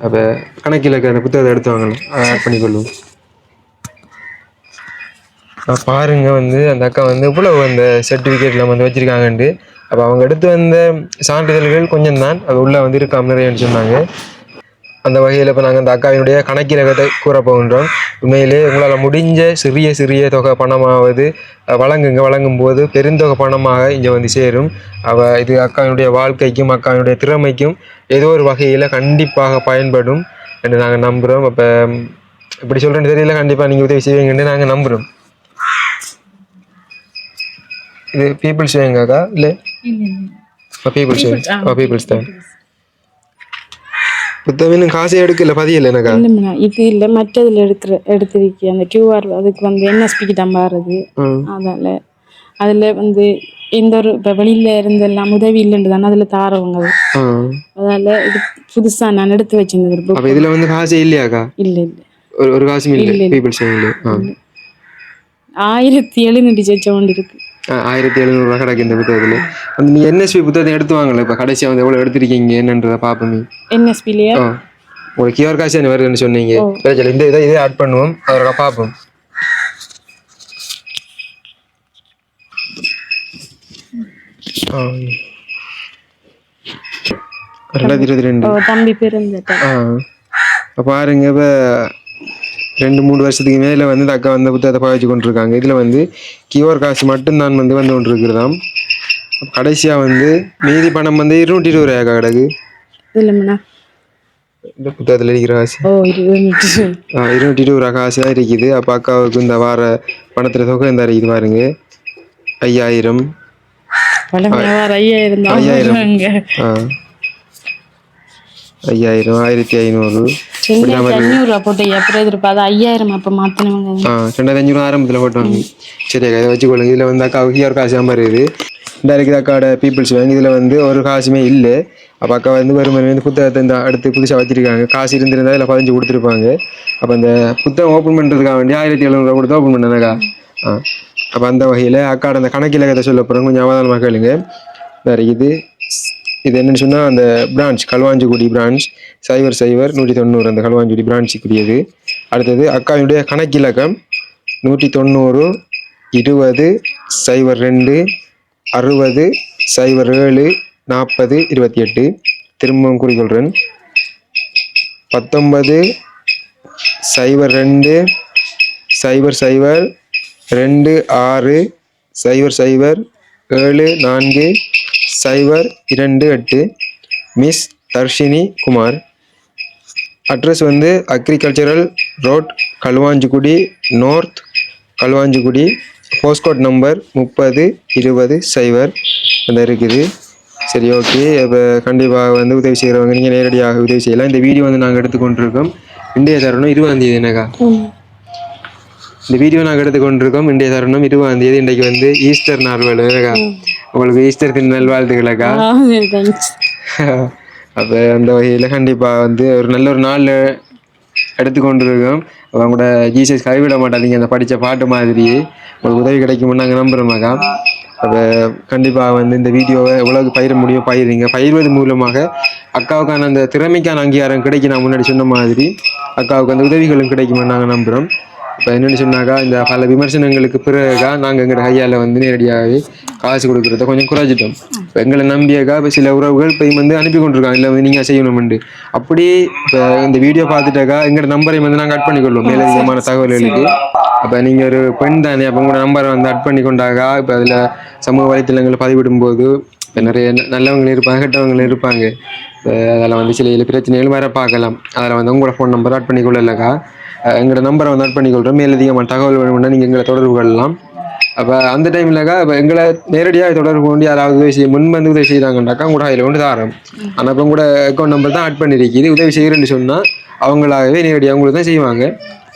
அப்போ கணக்கிலக்க அந்த புத்தகத்தை எடுத்து வாங்கணும், ஆட் பண்ணிக்கொள்ளும். பாருங்க, வந்து அந்த அக்கா வந்து இவ்வளவு அந்த சர்டிஃபிகேட்லாம் வந்து வச்சுருக்காங்கன்ட்டு. அப்போ அவங்க எடுத்து வந்த சான்றிதழ்கள் கொஞ்சம் தான் அது உள்ளே வந்து இருக்காம நிறையன்னு சொன்னாங்க. அந்த வகையில் இப்போ நாங்கள் அந்த அக்காவினுடைய கணக்கிலக்கத்தை கூற போகின்றோம். உண்மையிலே உங்களால் முடிஞ்ச சிறிய தொகை பணமாவது வழங்கும் போது பெருந்தொகை பணமாக இங்கே வந்து சேரும். இது அக்காவினுடைய வாழ்க்கைக்கும் அக்காவினுடைய திறமைக்கும் ஏதோ ஒரு வகையில் கண்டிப்பாக பயன்படும் என்று நாங்கள் நம்புகிறோம். அப்போ இப்படி சொல்கிறேன்னு தெரியல, கண்டிப்பாக நீங்கள் உதவி செய்வீங்கன்னு நாங்கள் நம்புகிறோம். இது பீப்புள்ஸ் வேங்காக்கா? இல்லை, பீப்புள்ஸ் தான். புத்தகம் காசே எடுக்கல, பதியல எனக்கா? இது இல்லை, மற்றதுல எடுத்திருக்கேன். அந்த QR அதுக்கு வந்து NSPக்கு தான் மாறுது. அதனால அதில் வந்து எந்த ஒரு இப்போ வெளியில இருந்தெல்லாம் உதவி இல்லைன்னு தானே அதில் தாரவங்க. அதனால இது புதுசா நான் எடுத்து வச்சிருந்தது. இதுல வந்து காசே இல்லையாக்கா? இல்லை, ஒரு காசும் இல்லை. பீப்புள்ஸ் 1700 இருக்கு. 1700 ரூபா கிடக்கு இந்த புத்தகத்துல. அந்த நீங்க NSP புத்தகத்தை எடுத்து வாங்கல. இப்ப கடைசியா வந்து எவ்வளவு எடுத்திருக்கீங்க என்னன்றத பாப்போமே. NSPலயா உங்களுக்கு QR காசு என்ன வருதுன்னு சொன்னீங்க. சரி, இந்த இதை ஆட் பண்ணுவோம், அதோட பாப்போம். தம்பி பிறந்த பாருங்க. இப்ப 2-3 வருஷத்துக்கு மேலே வந்து இந்த அக்கா வந்து புத்தகத்தை பாய்ச்சி கொண்டிருக்காங்க. இதில் வந்து QR காசு மட்டும்தான் வந்து கொண்டு இருக்கிறதாம். கடைசியாக வந்து மீதி பணம் வந்து 220 ரூபாய்க்கா கிடக்கு. இந்த புத்தகத்தில் இருக்கிற காசு 220 ரூபா காசு தான் இருக்குது. அப்போ அக்காவுக்கு இந்த வார பணத்தில் தொகை இந்த இருக்குது பாருங்க, 5000. 5000 1500 $2500 போட்டு அப்புறம் எதிர்ப்பா அது 5000 அப்போ மாற்றினவங்க. 2500 ஆரம்பத்தில் போட்டாங்க. சரி அக்கா இதை வச்சுக்கொள்ளுங்க. இதில் வந்து அக்கா ஒரு காசு தான் வருது. இந்த இருக்குது அக்காவோட பீப்புள்ஸ் பேங்க். இதில் வந்து ஒரு காசுமே இல்லை. அப்போ அக்கா வந்து வருமானம் வந்து புத்தகத்தை இந்த அடுத்து புதுசாக வச்சிருக்காங்க. காசு இருந்திருந்தா இதில் 15 கொடுத்துருப்பாங்க. அப்போ அந்த புத்தகம் ஓப்பன் பண்ணுறதுக்காக வேண்டி 1700 கொடுத்து ஓப்பன் பண்ணாக்கா. அப்போ அந்த வகையில் அக்காவோட அந்த கணக்கில் கதை சொல்ல போகிறோம். கொஞ்சம் அவதானமாக கேளுங்க. வேறு இது என்னென்னு சொன்னால் அந்த பிரான்ச் களுவாஞ்சிக்குடி பிரான்ச் 00190 அந்த களுவாஞ்சிக்குடி பிரான்ச்சுக்குரியது. அடுத்தது அக்காவுடைய கணக்கிலக்கம் 190 20 02 60 07 40 28. திரும்பவும் குறிக்கொள்கிறேன். 19 02 00 26 00 74 028. மிஸ் தர்ஷினி குமார். அட்ரஸ் வந்து agricultural road Kaluvanchikudy north Kaluvanchikudy. Postcode number 3020 அந்த இருக்குது. சரி ஓகே. இப்போ கண்டிப்பாக வந்து உதவி செய்கிறவங்க நீங்கள் நேரடியாக உதவி செய்யலாம். இந்த வீடியோ வந்து நாங்கள் எடுத்துக்கொண்டிருக்கோம். இன்றைய தருணம் 20ஆம் தேதி என்னக்கா? இந்த வீடியோ நாங்கள் எடுத்துக்கொண்டிருக்கோம். இன்றைய தருணம் 20ஆம் தேதி. இன்றைக்கு வந்து ஈஸ்டர் நாள் வேலைக்கா. உங்களுக்கு ஈஸ்டர் தின நல்வாழ்த்துக்களாக்கா. அப்போ அந்த வகையில் கண்டிப்பாக வந்து ஒரு நல்ல ஒரு நாளில் எடுத்துக்கொண்டிருக்கோம். அவங்களோட ஜீசஸ் கைவிட மாட்டாதீங்க. அந்த படித்த பாட்டு மாதிரியே உங்களுக்கு உதவி கிடைக்கும்னு நாங்கள் நம்புகிறோமாக்கா. அப்போ கண்டிப்பாக வந்து இந்த வீடியோவை எவ்வளோக்கு பயிர முடியும் பயிர்றீங்க. பயிர்வது மூலமாக அக்காவுக்கான அந்த திறமைக்கான அங்கீகாரம் கிடைக்கும். நான் முன்னாடி சொன்ன மாதிரி அக்காவுக்கு அந்த உதவிகளும் கிடைக்கும்னு நாங்கள் நம்புகிறோம். இப்போ என்னென்னு சொன்னாக்கா இந்த பல விமர்சனங்களுக்கு பிறகா நாங்கள் எங்களோட கையால் வந்து நேரடியாகவே காசு கொடுக்குறத கொஞ்சம் குறைச்சிட்டோம். இப்போ எங்களை நம்பியக்கா இப்போ சில உறவுகள் இப்போ வந்து அனுப்பி கொண்டிருக்காங்க. இல்லை வந்து நீங்கள் செய்யணும்ண்டு. அப்படி இப்போ இந்த வீடியோ பார்த்துட்டாக்கா எங்களோட நம்பரை வந்து நாங்கள் அட் பண்ணிக்கொள்வோம் மேலதிகமான தகவல்களுக்கு. அப்போ நீங்கள் ஒரு பெண் தானே, அப்போ உங்களோட நம்பரை வந்து அட் பண்ணி கொண்டாக்கா இப்போ அதில் சமூக வலைத்தளங்களை பதிவிடும்போது இப்போ நிறைய நல்லவங்களும் இருப்பாங்க கெட்டவங்களும் இருப்பாங்க. இப்போ அதில் வந்து சில பிரச்சனைகள் வேறு பார்க்கலாம். அதில் வந்து உங்களோட ஃபோன் நம்பர் ஆட் பண்ணிக்கொள்ளலக்கா. எங்களோட நம்பரை வந்து ஆட் பண்ணிக்கொள்கிறோம். மேலதிகமான தகவல் வேணும்னா நீங்கள் எங்களை தொடர்பு கொள்ளலாம். அப்போ அந்த டைம்லக்கா இப்போ எங்களை நேரடியாக தொடர்பு கொண்டு யாராவது உதவி செய்ய முன்வந்து உதவி செய்கிறாங்கன்னாக்கா கூட அதில் கொண்டு தாரோம். ஆனால் இப்போ கூட அக்கௌண்ட் நம்பர் தான் ஆட் பண்ணியிருக்கீது. உதவி செய்கிறேன்னு சொன்னால் அவங்களாகவே நேரடியாக அவங்களுக்கு தான் செய்வாங்க.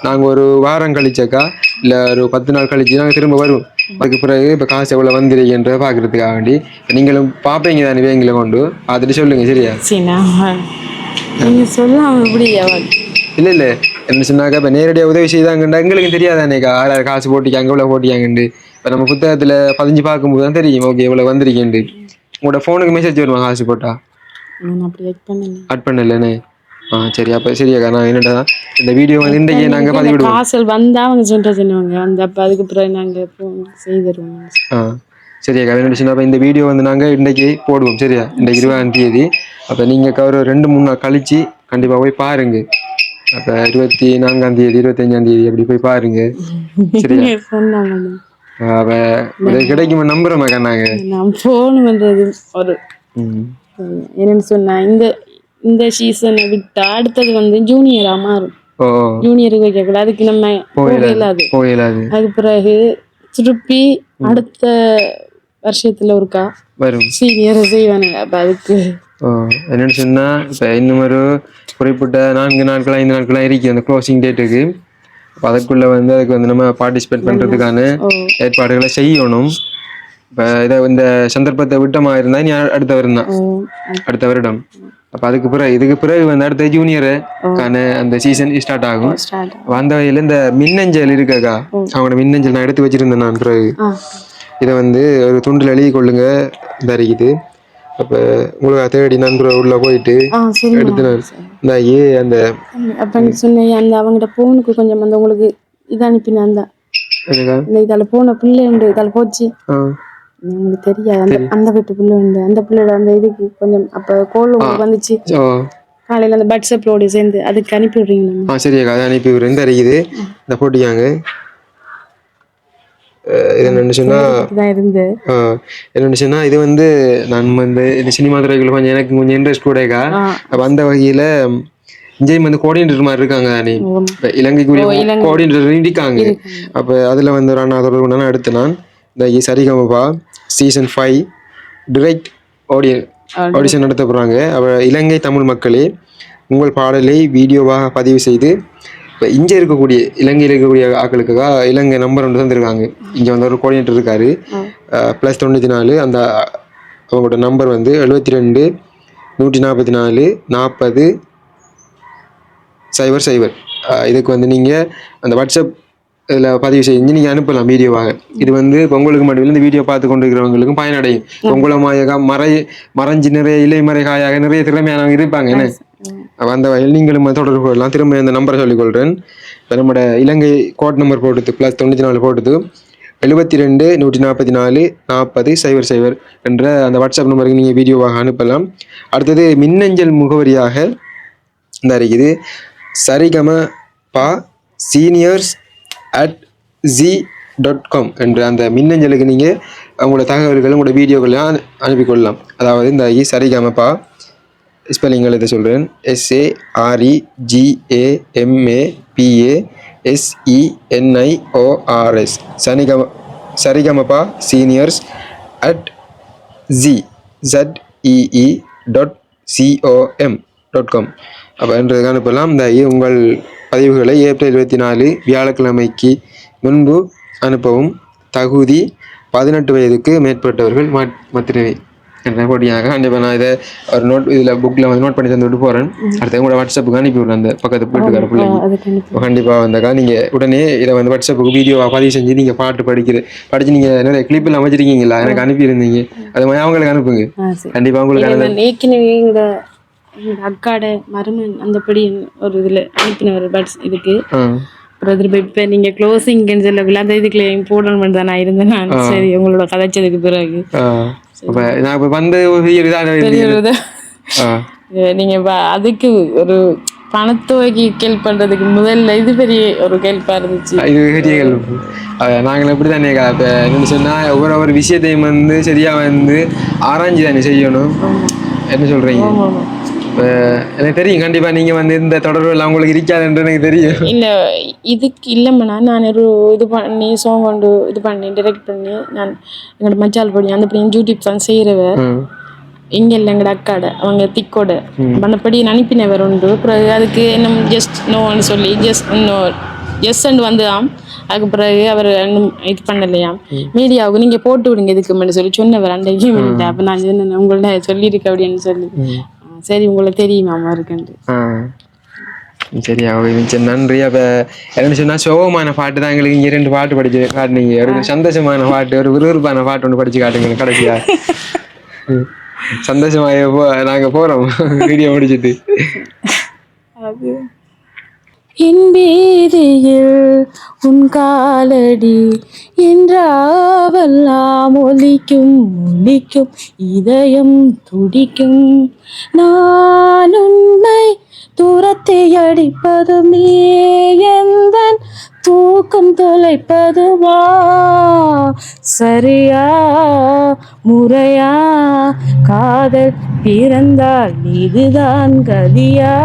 நாங்கள் ஒரு வாரம் கழிச்சாக்கா இல்லை ஒரு 10 நாள் கழிச்சு நாங்கள் திரும்ப வருவோம். அதுக்கு பிறகு இப்போ காசு எவ்வளோ வந்துருக்கின்றதை பார்க்குறதுக்காக வேண்டி நீங்களும் பார்ப்பீங்க தானே எங்களை கொண்டு பார்த்துட்டு சொல்லுங்கள். சரியா? நீங்கள் சொல்லலாம். இப்படியா? இல்லை என்ன சொன்னாக்கா இப்போ நேரடியாக உதவி செய்தாங்கண்டா எங்களுக்கு தெரியாதானேக்கா. ஆளார் காசு போட்டிக்காங்க இவ்வளோ போட்டிக்காங்கண்டு. இப்போ நம்ம புத்தகத்தில் 15 பார்க்கும்போது தான் தெரியும் ஓகே இவ்வளோ வந்திருக்கேன்ட்டு. உங்களோட ஃபோனுக்கு மெசேஜ் வருவாங்க காசு போட்டா. அட் பண்ணலண்ணே. சரி அப்போ சரியாக்கா. நான் என்னடா இந்த வீடியோ வந்து இன்றைக்கி நாங்கள் பதிவிடுவோம். காசல் வந்தால் அவங்க சொன்னவங்க அந்த அப்போ அதுக்கு பிறகு நாங்கள் செய்திருவோம். சரியாக்கா. என்ன சொன்னா இந்த வீடியோ வந்து நாங்கள் இன்றைக்கி போடுவோம். சரியா? இன்றைக்கி 20ஆம் தேதி. அப்போ நீங்கள் ஒரு 2-3 நாள் கழிச்சு கண்டிப்பாக போய் பாருங்க. அப்போ 24ஆம் தேதி 25ஆம் தேதி அப்படி போய் பாருங்க. சரியா? அப்போ கிடைக்குமா நம்புறோமாக்கா நாங்கள். நான் ஃபோன் பண்ணுறது ஒரு என்னன்னு சொன்னா இந்த சீசனை விட்டா அடுத்தது வந்து ஜூனியரா மாறும். ஜூனியருக்கு வைக்கக்கூடாது. அதுக்கு நம்ம போயிடாது. அதுக்கு பிறகு திருப்பி அடுத்த வருஷத்துல ஒருக்கா வரும் சீனியரை செய்வானுங்க. அப்போ அதுக்கு என்னென்னு சொன்னால் இப்போ இன்னும் ஒரு குறிப்பிட்ட 4 நாட்கள் 5 நாட்களாக இருக்கு அந்த க்ளோசிங் டேட்டுக்கு. அப்போ அதுக்குள்ளே வந்து அதுக்கு வந்து நம்ம பார்ட்டிசிபேட் பண்ணுறதுக்கான ஏற்பாடுகளை செய்யணும். இப்போ இதை இந்த சந்தர்ப்பத்தை விட்டமாக இருந்தால் நீ அடுத்த வருடம். அப்போ இதுக்கு பிறகு வந்து அடுத்த ஜூனியருக்கான அந்த சீசன் ஸ்டார்ட் ஆகும். அந்த வகையில் இந்த மின்னஞ்சல் இருக்காக்கா, அவங்களோட மின்னஞ்சல் நான் எடுத்து வச்சிருந்தேன். நான் பிறகு இதை வந்து ஒரு துண்டில் எழுதி கொள்ளுங்க தரிக்குது. அப்போ உங்களுக்கு தேடி நண்பர் உள்ள போயிட்டு எடுத்துனார். அந்த அந்த அவங்கள்ட்ட போனுக்கு கொஞ்சம் அந்த உங்களுக்கு இது அனுப்பினா இதால போன பிள்ளை உண்டு இதால போச்சு உங்களுக்கு தெரியாது. அந்த வீட்டு பிள்ளை உண்டு அந்த பிள்ளையோட அந்த இதுக்கு கொஞ்சம் அப்போ கோல் உங்களுக்கு வந்துச்சு காலையில் அந்த வாட்ஸ்அப்லோடு சேர்ந்து அதுக்கு அனுப்பி விடுறீங்களா? சரியாக்கா அதை அனுப்பி விடுறேன் தரிக்குது. இந்த போட்டிக்காங்க. என்னென்னு சொன்னால் இது வந்து நான் வந்து இந்த சினிமா துறைகள் கொஞ்சம் எனக்கு கொஞ்சம் இன்ட்ரெஸ்ட் கூடக்கா. அப்போ அந்த வகையில் இங்கேயும் வந்து கோஆர்டினேட்டர் மாதிரி இருக்காங்க தானே, இலங்கைக்குரிய கோஆர்டினேட்டர் இருக்காங்க. அப்போ அதில் வந்து ஒரு தொடர்பு அடுத்து நான் இந்த சரிகமபா சீசன் 5 டிரெக்ட் ஆடிஷன் நடத்த போகிறாங்க. அப்போ இலங்கை தமிழ் மக்களே உங்கள் பாடலை வீடியோவாக பதிவு செய்து இப்போ இங்கே இருக்கக்கூடிய இலங்கையில் இருக்கக்கூடிய ஆக்களுக்காக இலங்கை நம்பர் ஒன்று தந்துருக்காங்க. இங்கே வந்து ஒரு கோஆர்டினேட்டர் இருக்காரு, +94 அந்த அவங்களோட நம்பர் வந்து 72 144 40 00. இதுக்கு வந்து நீங்கள் அந்த வாட்ஸ்அப் இதில் பதிவு செஞ்சு நீங்கள் அனுப்பலாம் வீடியோவாக. இது வந்து இப்போ உங்களுக்கு மட்டும் இல்லை, இந்த வீடியோ பார்த்து கொண்டு இருக்கிறவங்களுக்கும் பயனடையும். உங்களை மறைஞ்சு நிறைய இலைமறை காயாக நிறைய திறமையானவங்க இருப்பாங்க என்ன. அந்த வகையில் நீங்களும் தொடர்பு கொள்ளலாம். திரும்ப இந்த நம்பரை சொல்லிக்கொள்கிறேன். இப்போ நம்மளோட இலங்கை கோட் நம்பர் போட்டுது +94 போட்டுது 72 144 40 00 என்ற அந்த வாட்ஸ்அப் நம்பருக்கு நீங்கள் வீடியோவாக அனுப்பலாம். அடுத்தது மின்னஞ்சல் முகவரியாக இந்த இருக்குது சரிகமபா seniors@z.com என்ற அந்த மின்னஞ்சலுக்கு நீங்கள் உங்களோட தகவல்கள் உங்களோட வீடியோக்கள்லாம் அனுப்பிக்கொள்ளலாம். அதாவது இந்த சரிகமபா ஸ்பெல்லிங் எழுத சொல்கிறேன், SARIGAMAPASENIORS சரிகமபா seniors@ZEE.com அப்போ என்றதுக்கு அனுப்பலாம். இந்த உங்கள் பதிவுகளை ஏப்ரல் 24 வியாழக்கிழமைக்கு முன்பு அனுப்பவும். தகுதி 18 வயதுக்கு மேற்பட்டவர்கள் மாத்திரமே என்ற போட்டியாக கண்டிப்பாக நான் இதை ஒரு இதில் புக்கில் வந்து நோட் பண்ணி தந்துவிட்டு போகிறேன். அடுத்து உங்களோட வாட்ஸ்அப்புக்கு அனுப்பி விடுறேன். அந்த பக்கத்து வீட்டுக்கார பிள்ளைங்க கண்டிப்பாக வந்தாக்கா நீங்கள் உடனே இதை வந்து வாட்ஸ்அப்புக்கு வீடியோவாக பதிவு செஞ்சு நீங்கள் பாட்டு படித்து நீங்கள் நிறைய கிளிப்பில் அமைச்சிருக்கீங்களா, எனக்கு அனுப்பியிருந்தீங்க, அது மாதிரி அவங்களுக்கு அனுப்புங்க. கண்டிப்பாக உங்களுக்கு ஏற்கனவே எங்க அக்காட மருமன் அந்தபடி ஒரு இதில் அனுப்பின ஒரு பட்ஸ் இதுக்கு இப்போ நீங்கள் க்ளோசிங்னு சொல்லக்குள்ள அந்த இதுக்குள்ள போடணும் தான் நான் இருந்தேன். நான் சரி உங்களோட கதைச்சதுக்கு பிறகு நான் இப்போ வந்து நீங்க அதுக்கு ஒரு பணத்தொகைக்கு கேள்வி பண்றதுக்கு முதல்ல இது பெரிய ஒரு கேள்விப்பா இருந்துச்சு. இது பெரிய கேள்வி. நாங்கள் எப்படி தானே இப்போ என்னென்னு சொன்னால் ஒவ்வொரு விஷயத்தையும் வந்து சரியாக வந்து ஆராய்ச்சி தானே செய்யணும். என்ன சொல்கிறீங்க? எனக்கு தெரியும் கண்டிப்பாக நீங்கள் வந்து இந்த தொடர்பு எல்லாம் உங்களுக்கு இருக்காதுன்ற எனக்கு தெரியும். இல்லை இதுக்கு இல்லைம்மா நான் ஒரு இது பண்ணி சாங் கொண்டு இது பண்ணி டிரெக்ட் பண்ணி நான் எங்களோட மச்சால் படி அந்த படி யூடியூப் தான் செய்கிறவர் இங்கே இல்லை எங்களோட அக்காட அவங்க திக்கோட பண்ணப்படி அனுப்பினவர் உண்டு. அப்புறம் அதுக்கு என்ன ஜஸ்ட் நோன்னு சொல்லி ஜஸ்ட் அண்ட் வந்துதான். அதுக்கு பிறகு அவர் இது பண்ணலையாம். மீடியாவுக்கு நீங்கள் போட்டு விடுங்க இதுக்கு சொல்லி சொன்னவர் அன்றைக்கு. அப்போ நான் சொன்னேன் உங்கள்ட்ட சொல்லியிருக்க அப்படின்னு சொல்லி. சரி உங்களுக்கு தெரியுமா இருக்குன்ட்டு. சரியா சரி நன்றி. அப்போ என்ன சொன்னால் சோகமான பாட்டு தான் எங்களுக்கு இங்கே 2 பாட்டு படிச்சு காட்டுனீங்க. ஒரு சந்தோஷமான பாட்டு, ஒரு விறுவிறுப்பான பாட்டு ஒன்று படிச்சு காட்டுங்க கடைசியா. சந்தோஷமாக நாங்கள் போகிறோம் வீடியோ முடிச்சுட்டு. என் வீதியில் உன் காலடி என்றாவெல்லாம் ஒலிக்கும் ஒலிக்கும் இதயம் துடிக்கும். நான் உன்னை தூரத்தை அடிப்பதும் நீ எந்தன் தூக்கம் தொலைப்பதுவா? சரியா முறையா காதல் பிறந்தால் இதுதான் கதியா?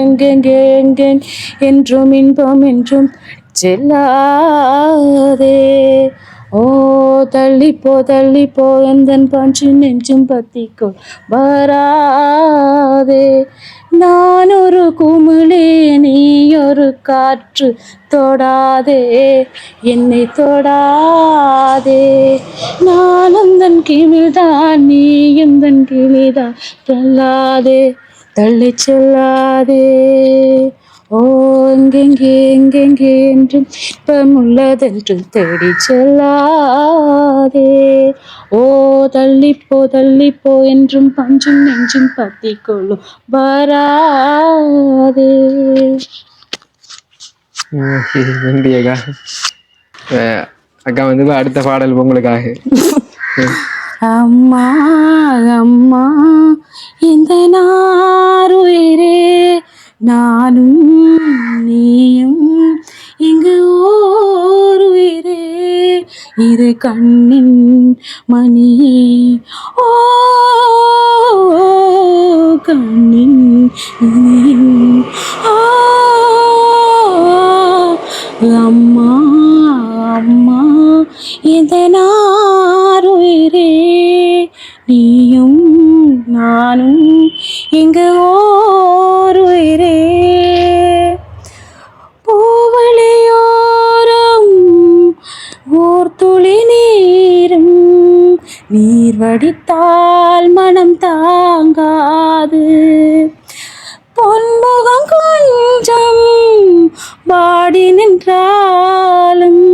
எங்கெங்கே எங்கே என்றும் இன்பம் என்றும் செல்லாதே. ஓ தள்ளிப்போ எந்தன் பஞ்சு நெஞ்சும் பத்திக்கோ வராதே. நான் ஒரு குமிழே நீ ஒரு காற்று தொடாதே என்னை தொடாதே. நானும் தன் கிமிழ்தான் நீயும் தன் கிளிதான் தள்ளாதே தள்ளி செல்லாதே. ஓ எங்கெங்கே எங்கெங்கே என்றும் இன்பமுள்ளதென்றும் தேடி செல்லாதே. ஓ தள்ளிப்போ என்றும் பஞ்சும் நெஞ்சும் பத்திக்கொள்ளும் வராதே. நன்றி அக்கா. அக்கா வந்து அடுத்த பாடல் உங்களுக்காக. அம்மா அம்மா இந்த நாருயிரே நானும் நீயும் இங்கு ஓருயிரே இரு கண்ணின் மணி. ஓ கண்ணின் அம்மா அம்மா படித்தால் மனம் தாங்காது. பொன்முகம் கொஞ்சம் பாடி நின்றாலும்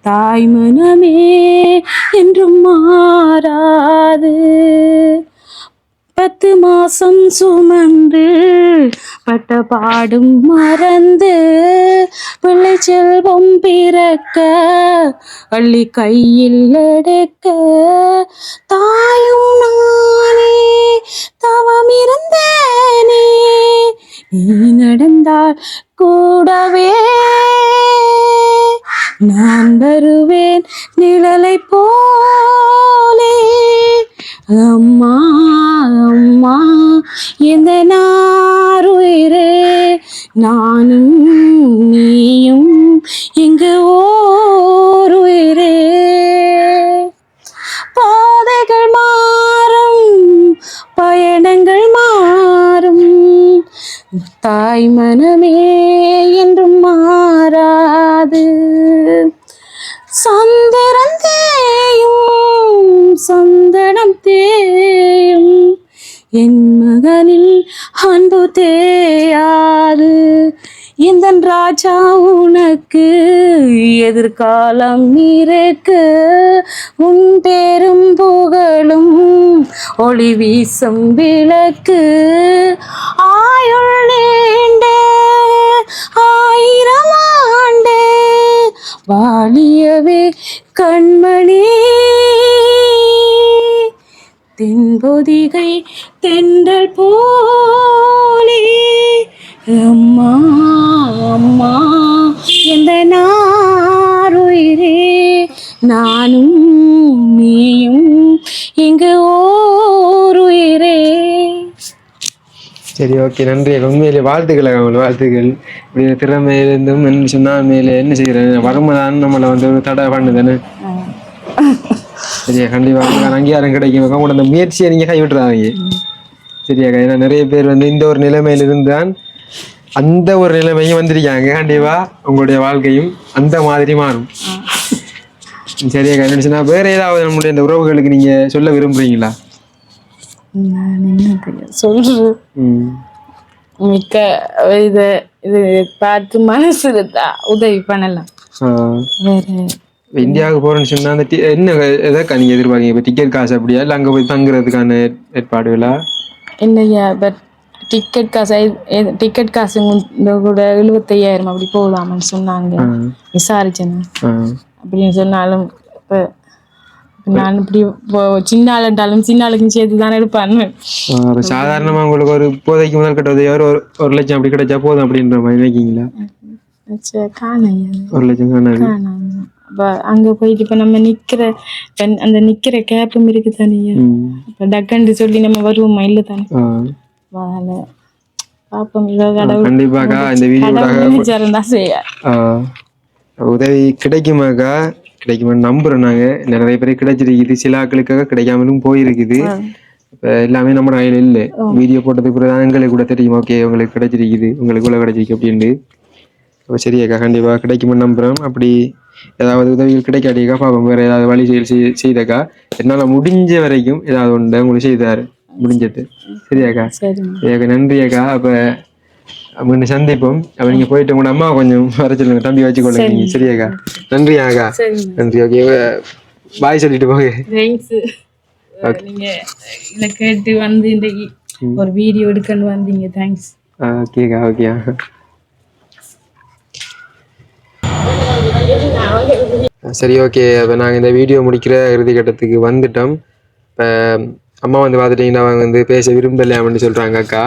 தாய் மனமே என்றும் மாறாது. 10 மாசம் சுமந்து பட்ட பாடும் மறந்து பிள்ளை செல்வம் பிறக்க அள்ளி கையில் எடுக்க தாயும் நானே தவம் இருந்தேனே நீ நடந்தால் கூடவே நான் வருவேன் நிழலை போலே. அம்மா அம்மா இந்த நாருயிரே நானும் நீயும் இங்கு ஓருயிரே. பாதைகள் மாறும் பயணங்கள் மாறும் தாய் மனமே என்றும் மாறாது. சந்திரன் தேயும் சந்தனம் தேயும் என் மகனில் அன்பு தேயாது. இந்த ராஜா உனக்கு எதிர்காலம் இருக்கு. உன் பேரும் புகழும் ஒளி வீசும் விளக்கு. ஆயுள் நீண்ட 1000 ஆண்டு வாழியவே கண்மணி. தென்பொதிகை தென்றல் போலே அம்மா அம்மா எந்த நாருயிரே நானும் நீயும் இங்கு ஓருயிரே. சரி, ஓகே, நன்றி. உண்மையிலே வாழ்த்துக்கள், வாழ்த்துக்கள். இப்படி திறமையிலிருந்தும் என்ன சொன்னால் மேலே என்ன செய்கிறேன் வருமானம் நம்மளை வந்து ஒரு தடை பண்ணுதானே. சரியா, கண்டிப்பாக அங்கீகாரம் கிடைக்கும். உங்களோட அந்த முயற்சியை நீங்கள் கைவிட்டுறாங்க. சரியாக்கா, ஏன்னா நிறைய பேர் வந்து இந்த ஒரு நிலைமையில இருந்தான் அந்த ஒரு நிலைமையும் வந்திருக்காங்க. கண்டிப்பா உங்களுடைய வாழ்க்கையும் அந்த மாதிரி மாறும். சரியாக்கா, என்ன வேற ஏதாவது நம்மளுடைய இந்த உறவுகளுக்கு நீங்க சொல்ல விரும்புறீங்களா? சொல்றேன் மிக்க இது இது பார்த்து மனசு உதவி பண்ணலாம். இந்தியாவுக்கு போறேன்னு சொன்னா அந்த என்ன எதாக்கா நீங்க எதிர்பார்க்கீங்க? இப்போ டிக்கெட் காசு அப்படியா இல்லை அங்கே போய் தங்குறதுக்கான ஏற்பாடுகளா? இல்லையா, பட் டிக்கெட் காசு கூட 75,000 அப்படி போகலாம்னு சொன்னாங்க. விசாரிச்சேன்னு அப்படின்னு சொன்னாலும் இப்போ நான் இப்படி சின்ன ஆளுன்றாலும் சின்ன ஆளுக்கும் சேர்த்து தானே எடுப்பான்னு. சாதாரணமா உங்களுக்கு ஒரு இப்போதைக்கு முதல் கட்ட உதவி 1,00,000 அப்படி கிடைச்சா போதும் அப்படின்ற மாதிரி நினைக்கிங்களா? 1,00,000 காணாது. அங்க போயிட்டு இப்ப நம்ம நிக்கிற கேப்பும் இருக்கு தானே. இப்ப டக்குன்னு சொல்லி நம்ம வருவோமா இல்ல தானே. பாப்போம் கண்டிப்பாக்கா இந்த வீடியோட உதவி கிடைக்குமாக்கா? கிடைக்குமான்னு நம்புறோம். நாங்க நிறைய பேர் கிடைச்சிருக்குது, சில ஆக்களுக்காக கிடைக்காமலும் போயிருக்குது. இப்ப எல்லாமே நம்ம கையில இல்லை. வீடியோ போட்டதுக்கு பிறகு எங்களுக்கு கூட தெரியும், ஓகே உங்களுக்கு கிடைச்சிருக்குது, உங்களுக்கு கூட கிடைச்சிருக்கு அப்படின்ட்டு. சரியாக்கா, கண்டிப்பா கிடைக்குமான்னு நம்புறோம். அப்படி ஏதாவது உதவிகள் கிடைக்காட்டிக்கா பாப்போம், வேற ஏதாவது வழி செய்தக்கா என்னால முடிஞ்ச வரைக்கும் ஏதாவது ஒன்று உங்களுக்கு செய்தாரு முடிஞ்சது. சரியாக்கா? சரியாக்கா, நன்றி அக்கா. அப்ப மீண்டும் சந்திப்போம். அப்ப நீங்க போயிட்டு உங்க அம்மா கொஞ்சம் வர சொல்லுங்க, தம்பி வச்சுக்கொள்ளுங்க. சரியாக்கா, நன்றி ஆகா. நன்றி. ஓகே, பாய் சொல்லிட்டு போங்க. நீங்க கேட்டு வந்து இன்றைக்கு ஒரு வீடியோ எடுக்கணும் வந்தீங்க. தேங்க்ஸ். ஓகேக்கா, ஓகே. சரி, ஓகே. அப்போ நாங்கள் இந்த வீடியோ முடிக்கிற இறுதி கட்டத்துக்கு வந்துட்டோம். இப்போ அம்மா வந்து பார்த்துட்டிங்கன்னா அவங்க வந்து பேச விரும்பலையாமன்னு சொல்கிறாங்க அக்கா.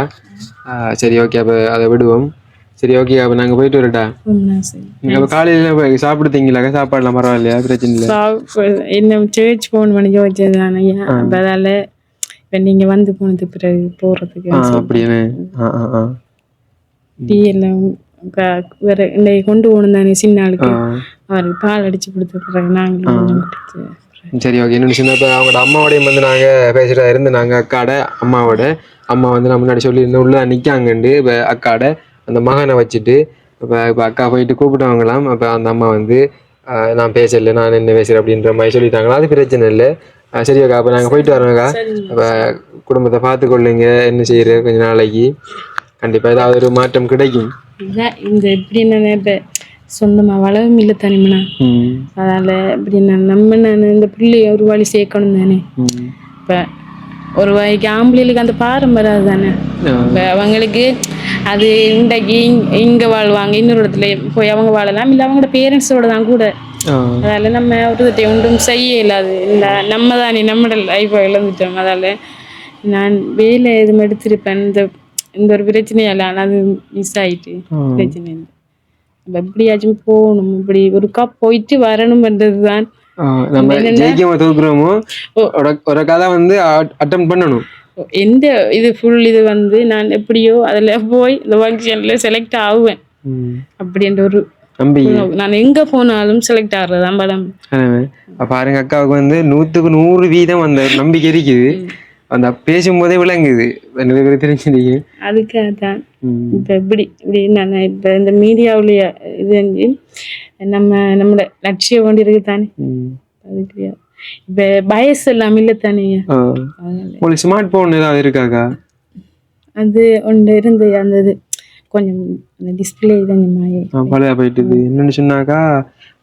சரி, ஓகே. அப்போ அதை விடுவோம். சரி, ஓகே. அப்போ நாங்கள் போயிட்டு வரட்டா? நீங்கள் அப்போ காலையில் சாப்பிடுத்தீங்களாக்கா? சாப்பாடுலாம் பரவாயில்லையா? பிரச்சனை இல்லை. என்ன சேர்ச் ஃபோன் பண்ணி வச்சதுதானே, அதால் இப்போ நீங்கள் வந்து போனது பிறகு போகிறதுக்கு. அப்படின்னு டீ எல்லாம் வேற இன்னைக்கு கொண்டு போகணும் தானே சின்ன ஆளுக்கு. அவருக்கு பால் அடிச்சு கொடுத்துருக்குறாங்க, நாங்களும். சரி, ஓகே. இன்னொன்று சின்ன இப்போ அவங்களோட அம்மாவோடையும் வந்து நாங்கள் பேசிட்டா இருந்து நாங்கள் அக்காட அம்மாவோட அம்மா வந்து நான் முன்னாடி சொல்லியிருந்தேன் உள்ள நிற்காங்கண்டு. இப்போ அக்காட அந்த மகனை வச்சுட்டு இப்போ அக்கா போயிட்டு கூப்பிட்டவங்களாம். அப்போ அந்த அம்மா வந்து நான் பேசலை, நான் என்ன பேசுகிறேன் அப்படின்ற மாதிரி சொல்லிட்டாங்களா. அது பிரச்சனை இல்லை. சரி அக்கா, அப்போ நாங்கள் போயிட்டு வரோம்க்கா. அப்போ குடும்பத்தை பார்த்துக்கொள்ளுங்க, என்ன செய்யற கொஞ்ச நாளைக்கு கண்டிப்பாக ஏதாவது ஒரு மாற்றம் கிடைக்கும். இதான் இந்த எப்படி இப்போ சொந்தமாக வளவும் இல்லை தானேம்ண்ணா. அதனால் இப்படி நான் இந்த பிள்ளைய ஒரு வழி சேர்க்கணும் தானே. இப்போ ஒரு வழிக்கு ஆம்பளைகளுக்கு அந்த பாரம் வராது தானே. இப்போ அவங்களுக்கு அது இன்றைக்கு இங்கே வாழ்வாங்க, இன்னொரு இடத்துல போய் அவங்க வாழலாம், இல்லை அவங்களோட பேரண்ட்ஸோட தான் கூட. அதால் நம்ம ஒரு ஒன்றும் செய்ய இல்லாது இல்லை, நம்ம தானே நம்மளோட லைஃப்பை இழந்துட்டோம். அதால் நான் வேலை எதுவும் எடுத்திருப்பேன். இந்த ஒரு பிரச்சனையால ஆனால் அது மிஸ் ஆயிட்டு பிரச்சனை இல்லை. எப்படியாச்சும் போகணும், இப்படி ஒருக்கா போயிட்டு வரணும்ன்றது தான். நம்ம ஜெயிக்கமோ தோக்குறோமோ ஒரு கதை வந்து அட்டம் பண்ணணும். எந்த இது ஃபுல் இது வந்து நான் எப்படியோ அதில் போய் இந்த ஃபங்க்ஷன்ல செலக்ட் ஆகுவேன் அப்படின்ற ஒரு நம்பிக்கை. நான் எங்க போனாலும் செலக்ட் ஆகுறதான் படம். பாருங்க, அக்காவுக்கு வந்து 100% அந்த நம்பிக்கை இருக்குது. அந்த பேசும்போதே விளங்குது, நிறைய பேர் தெரிஞ்சுருக்கு. அதுக்காக தான் இப்போ இப்படி நான் இப்போ இந்த மீடியாவுடைய இது நம்மளோட லட்சியம் கொண்டு இருக்கு தானே. அதுக்கு இப்போ பயஸ் எல்லாம் இல்லை தானே. உங்களுக்கு ஸ்மார்ட் போன் ஏதாவது இருக்காக்கா? அது ஒன்று இருந்து அந்த இது கொஞ்சம் அந்த டிஸ்பிளே தான் பழைய போயிட்டுது. என்னென்னு சொன்னாக்கா,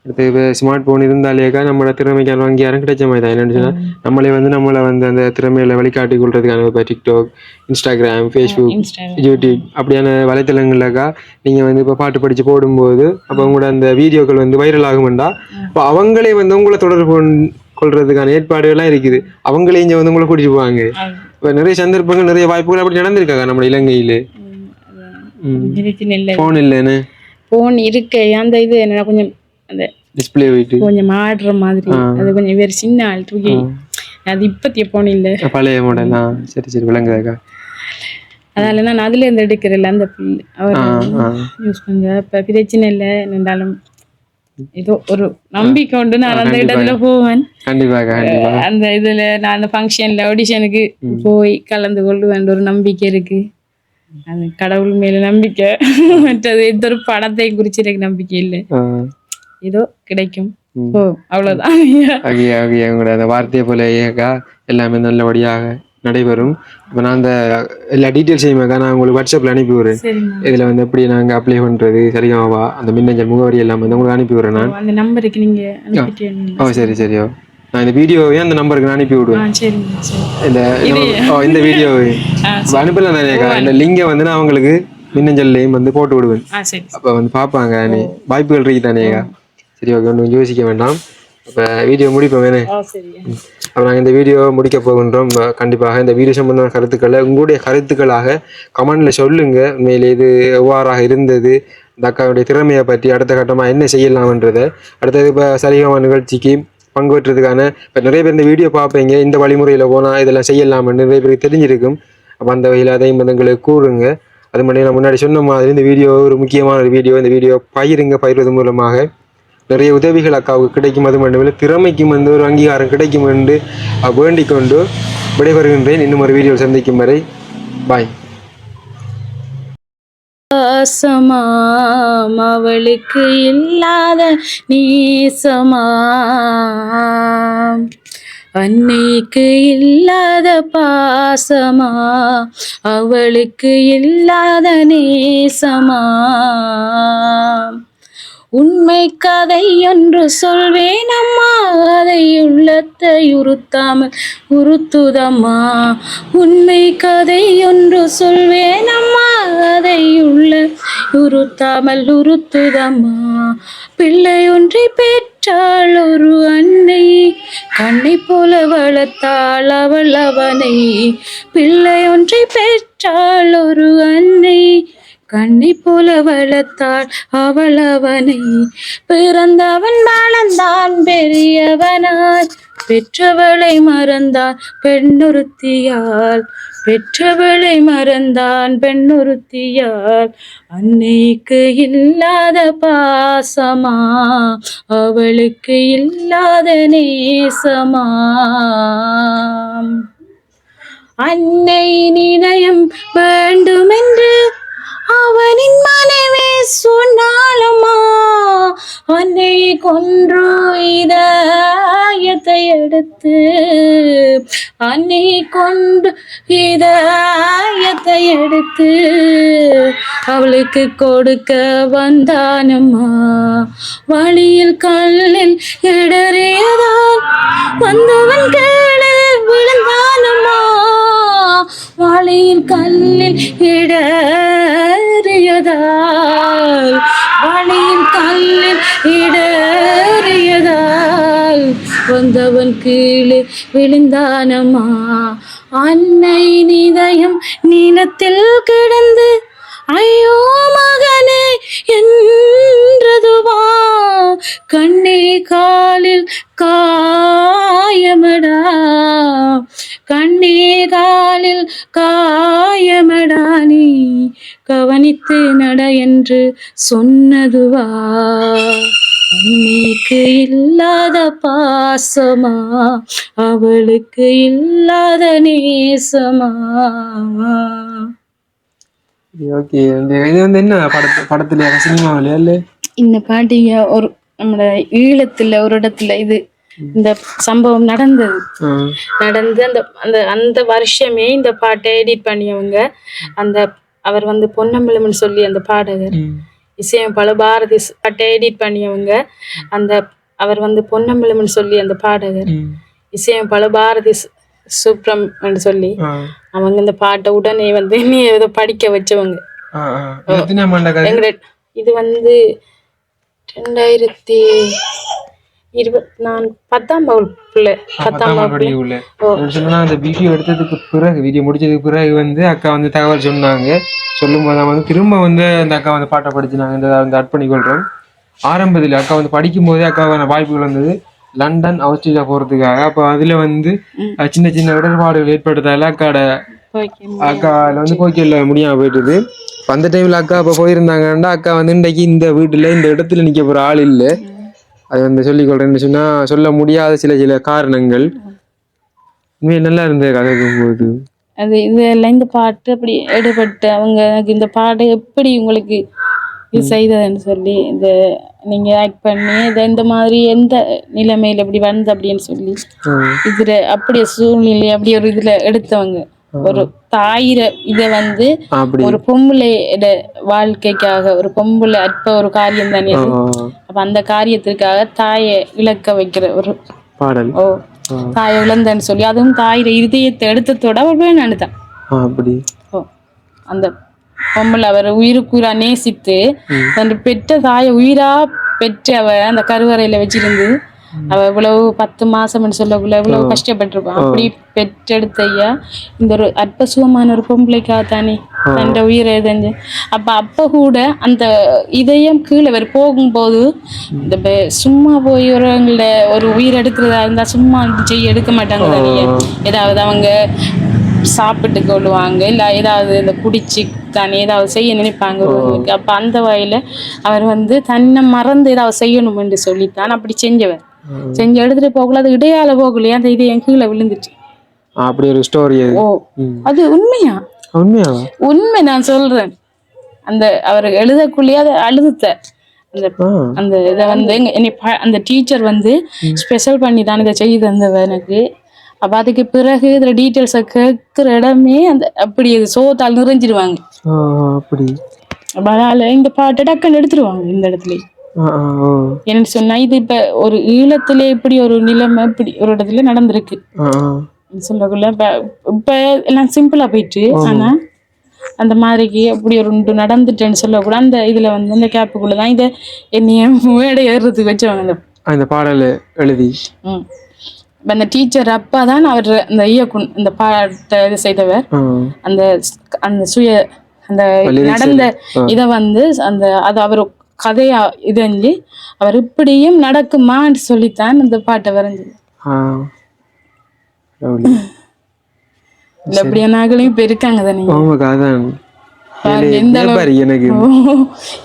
அடுத்து ஸ்மார்ட் போன் இருந்தாலேக்கா நம்மளோட திறமைக்கான அங்கீகாரம் கிடைச்ச மாதிரி தான். என்னென்னு சொன்னால் நம்மளே வந்து நம்மளை வந்து அந்த திறமையில வழிகாட்டி கொள்றதுக்கான இப்போ டிக்டாக், இன்ஸ்டாகிராம், ஃபேஸ்புக், யூடியூப் அப்படியான வலைத்தளங்கள்லக்கா நீங்கள் வந்து இப்போ பாட்டு படித்து போடும்போது அப்போ உங்களோட அந்த வீடியோக்கள் வந்து வைரல் ஆகுமெண்டா, இப்போ அவங்களே வந்து உங்களை தொடர்பு கொள்றதுக்கான ஏற்பாடுகள்லாம் இருக்குது. அவங்களே இங்கே வந்து உங்களை கூட்டிட்டு போவாங்க. இப்போ நிறைய சந்தர்ப்பங்கள், நிறைய வாய்ப்புகள் அப்படி நடந்திருக்காங்க நம்ம இலங்கையில். போன் இல்லைன்னு போன் இருக்கு, அந்த இது என்ன கொஞ்சம் அந்த டிஸ்பிளே போயிட்டு கொஞ்சம் ஆடுற மாதிரி, அது கொஞ்சம் வேறு சின்ன ஆள் தூக்கி, அது இப்பத்திய போன் இல்லை, பழைய மாடலா. சரி சரி, விளங்குதாக்கா. அதால நான் அதுல இருந்து எடுக்கிறேன். அந்த அவர் யூஸ் பண்ணுற இப்போ பிரச்சனை இல்லை. என்னென்றாலும் ஏதோ ஒரு நம்பிக்கை உண்டு, நான் அந்த இடத்துல போவேன். அந்த இதுல நான் அந்த ஃபங்க்ஷன்ல ஆடிஷனுக்கு போய் கலந்து கொள்ளுவேன் ஒரு நம்பிக்கை இருக்கு. அது கடவுள் மேல நம்பிக்கை, மற்றது எந்த ஒரு படத்தை குறிச்சு எனக்கு நம்பிக்கை இல்லை. ஏதோ கிடைக்கும், அவ்வளவுதான். உங்களோட அந்த வார்த்தையை போல ஏக்கா எல்லாமே நல்லபடியாக நடைபெறும். இப்போ நான் அந்த எல்லா டீட்டெயில்ஸையுமேக்கா நான் உங்களுக்கு வாட்ஸ்அப்பில் அனுப்பி விடுறேன். இதில் வந்து எப்படி நாங்கள் அப்ளை பண்ணுறது சரியாவா, அந்த மின்னஞ்சல் முகவரி எல்லாம் வந்து உங்களுக்கு அனுப்பி விடுறேன். நான் அந்த நம்பருக்கு நீங்கள் சரி சரியோ, நான் இந்த வீடியோவையும் அந்த நம்பருக்கு நான் அனுப்பி விடுவேன். இந்த வீடியோவை அனுப்பலாம் தானேக்கா. இந்த லிங்கை வந்து நான் அவங்களுக்கு மின்னஞ்சல்லையும் வந்து போட்டு விடுவேன். அப்போ வந்து பார்ப்பாங்க, வாய்ப்புகள் இருக்கு தானேக்கா. சரி ஓகே, ஒன்றும் யோசிக்க வேண்டாம். இப்போ வீடியோ முடிப்போம் வேணே. அப்போ நாங்கள் இந்த வீடியோ முடிக்க போகின்றோம். கண்டிப்பாக இந்த வீடியோ சம்பந்தமான கருத்துக்களை உங்களுடைய கருத்துக்களாக கமெண்டில் சொல்லுங்கள். உண்மையிலே இது எவ்வாறாக இருந்தது, இந்த அக்காவுடைய திறமையை பற்றி அடுத்த கட்டமாக என்ன செய்யலாம்ன்றதை. அடுத்தது இப்போ சரிகமா நிகழ்ச்சிக்கு பங்கு பெற்றதுக்கான இப்போ நிறைய பேர் இந்த வீடியோ பார்ப்பீங்க, இந்த வழிமுறையில் போனால் இதெல்லாம் செய்யலாம்னு நிறைய பேருக்கு தெரிஞ்சிருக்கும். அப்போ அந்த வகையில் அதையும் எங்களுக்கு கூறுங்க. அது மட்டும் நான் முன்னாடி சொன்ன மாதிரி இந்த வீடியோ ஒரு முக்கியமான ஒரு வீடியோ. இந்த வீடியோ பயிர்வது மூலமாக நிறைய உதவிகள் அக்காவுக்கு கிடைக்கும். அது மட்டும் இல்லை, திறமைக்கும் வந்து ஒரு அங்கீகாரம் கிடைக்கும் என்று வேண்டிக் கொண்டு விடைபெறுகின்றேன். இன்னும் ஒரு வீடியோ சந்திக்கும் வரை பாய். பாசமாம் அவளுக்கு இல்லாத நேசமாம், அன்னைக்கு இல்லாத பாசமா அவளுக்கு இல்லாத நேசமா. உண்மை கதை என்று சொல்வேன் அம்மா, அதை உள்ளத்தை உறுத்தாமல் உறுத்துதம்மா. உண்மை கதை ஒன்று சொல்வேன் அம்மா, அதை உள்ள உறுத்தாமல் உறுத்துதம்மா. பிள்ளை ஒன்றை பெற்றாள் ஒரு அன்னை, கண்ணை போல வளர்த்தாள் அவள் அவனை. பிள்ளை ஒன்றை பெற்றாள் ஒரு அன்னை, கண்ணை போல வளர்த்தாள் அவள் அவனை. பிறந்தவன் வளர்ந்தான் பெரியவனாய், பெற்றவளை மறந்தான் பெண்ணொருத்தியால். பெற்றவளை மறந்தான் பெண்ணொருத்தியால், அன்னைக்கு இல்லாத பாசமா அவளுக்கு இல்லாத நேசமா. அன்னை நினையம் வேண்டுமென்று அவனின் மனைவி சொன்னாலம்மா, அன்னை கொன்று இதயத்தை எடுத்து அன்னை கொண்டு இதயத்தை எடுத்து அவளுக்கு கொடுக்க வந்தானம்மா. வழியில் கல்லில் இடறியதால் வந்தவன் கேளு விழுந்தானம்மா. வழியில் கல்லில் இடறியதால் வழியில் கல்லில் இடறியதால் வந்தவன் கீழே விழுந்தானம்மா. அன்னை நிதயம் நீளத்தில் கிடந்து ஐயோ மகனே என்றதுவா. கண்ணே காலில் காயமடா கண்ணே காலில் காயமடா நீ கவனித்து நட என்று சொன்னதுவா. அன்னைக்கு இல்லாத பாசமா அவளுக்கு இல்லாத நேசமா. ஓகே, இது வந்து என்ன படத்துல சினிமாவில இல்ல இந்த பாட்டிங்க ஒரு நம்ம ஈழத்துல ஒரு இடத்துல இது இந்த சம்பவம் நடந்தது. நடந்து அந்த அந்த அந்த வருஷமே இந்த பாட்டை எடிட் பண்ணியவங்க அந்த அவர் வந்து பொன்னம்பலம்னு சொல்லி அந்த பாடகர் இசையமைப்பாள பாரதி பாட்டை எடிட் பண்ணியவங்க அந்த அவர் வந்து பொன்னம்பலம்னு சொல்லி அந்த பாடகர் இசையமைப்பாள பாரதி சுப்ரம்னு சொல்லி அவங்க இந்த பாட்டை உடனே வந்து நீ ஏதோ படிக்க வச்சவங்க. இது வந்து 2024 10ஆம் வகுப்புல அந்த வீடியோ எடுத்ததுக்கு பிறகு வீடியோ முடிச்சதுக்கு பிறகு வந்து அக்கா வந்து தகவல் சொன்னாங்க. சொல்லும் போது வந்து திரும்ப வந்து அந்த அக்கா வந்து பாட்டை படிச்சுனாங்க. இந்த ஆட் பண்ணிக்கொள்றோம். ஆரம்பத்தில் அக்கா வந்து படிக்கும் போதே அக்காவான வாய்ப்புகள் வந்தது லண்டன் ஆஸ்திரேலியா போறதுக்காக. அப்போ அதுல வந்து சின்ன சின்ன இடர்பாடுகள் ஏற்பட்டதால அக்கால வந்து போய்க்கல முடியாம போயிட்டுது. அந்த டைம்ல அக்கா அப்ப போயிருந்தாங்கன்னா அக்கா வந்து இன்றைக்கு இந்த வீட்டுல இந்த இடத்துல நிக்க போற ஆள் இல்லை. அது வந்து சொல்லிக்கொள்றேன்னு சொன்னா சொல்ல முடியாத சில சில காரணங்கள். உண்மையை நல்லா இருந்தது கதை போது அது இதெல்லாம் இந்த பாட்டு அப்படி எடுபட்டு அவங்க இந்த பாட்டு எப்படி உங்களுக்கு இது செய்ததுன்னு சொல்லி இந்த நீங்க ஆக்ட் பண்ணி இதை இந்த மாதிரி எந்த நிலைமையில இப்படி வந்து அப்படின்னு சொல்லி இதுல அப்படியே சூழ்நிலை அப்படி ஒரு இதுல எடுத்தவங்க ஒரு தாயிர இத வந்து ஒரு பொம்பளையோட வாழ்க்கைக்காக ஒரு பொம்பளை அற்ப ஒரு காரியம் தானே. அப்ப அந்த காரியத்திற்காக தாயை இழக்க வைக்கிற ஒரு பாடல். தாயை இழந்தன்னு சொல்லி அதுவும் தாயிர இதயத்தை எடுத்ததோட அவள் வேணாண்டுதான். அந்த பொம்பளை அவர் உயிருக்குயிரா நேசித்து தன் பெற்ற தாயை உயிரா பெற்று அவ அந்த கருவறையில வச்சிருந்து அவ இவ்வளவு 10 மாசம்னு சொல்லக்குள்ள இவ்வளவு கஷ்டப்பட்டிருப்பான். அப்படி பெற்றெடுத்த ஐயா இந்த ஒரு அற்பசுகமான ஒரு பொம்பளைக்காக தானே தன் உயிரை தெரிஞ்சு. அப்ப கூட அந்த இதயம் கீழே அவர் போகும்போது இந்த சும்மா போய் ஒருவங்கள ஒரு உயிர் எடுக்கிறதா இருந்தா சும்மா செய்ய எடுக்க மாட்டாங்க தானே. ஏதாவது அவங்க சாப்பிட்டு கொள்ளுவாங்க இல்ல ஏதாவது இந்த குடிச்சு தானே ஏதாவது செய்ய நினைப்பாங்க. அப்ப அந்த வகையில அவர் வந்து தன்னை மறந்து ஏதாவது செய்யணும் என்று சொல்லித்தான் அப்படி செஞ்சவர். செஞ்சு எடுத்துட்டு போகல அது இடையால போகலையே அந்த இது என் கீழே விழுந்துச்சு. அப்படி ஒரு ஸ்டோரி. அது உண்மையா உண்மை நான் சொல்றேன். அந்த அவர் எழுதக்குள்ளேயே அதை அழுதுத்த அந்த அந்த இதை வந்து அந்த டீச்சர் வந்து ஸ்பெஷல் பண்ணி தான் இதை செய்து தந்தவ எனக்கு. அப்ப அதுக்கு பிறகு இதுல டீட்டெயில்ஸை கேட்கிற இடமே அந்த அப்படி இது சோத்தால் நிறைஞ்சிருவாங்க. அதனால இந்த பாட்டை டக்குன்னு எடுத்துருவாங்க இந்த இடத்துல. என்ன சொன்னா இது இப்ப ஒரு ஈழத்துல இப்படி ஒரு நிலைமை இப்படி ஒரு இடத்துல நடந்திருக்கு சொல்லக்குள்ள இப்ப எல்லாம் சிம்பிளா போயிட்டு. ஆனா அந்த மாதிரிக்கு அப்படி ஒரு நடந்துட்டேன்னு சொல்லக்கூட அந்த இதுல வந்து அந்த கேப்புக்குள்ளதான் இதை என்னைய மேடை ஏறுறதுக்கு வச்சவங்க அந்த பாடல எழுதி. அந்த டீச்சர் அப்பாதான் அவர் அந்த இயக்குன் இந்த பாட்டை இது செய்தவர். அந்த அந்த சுய அந்த நடந்த இத வந்து அந்த அது அவர் கதையா இதஞ்சு அவர் இப்படியும் நடக்குமான்னு சொல்லித்தான் அந்த பாட்டை வரைஞ்சது. இல்ல அப்படியா நாகளையும் இப்ப இருக்காங்க தானே.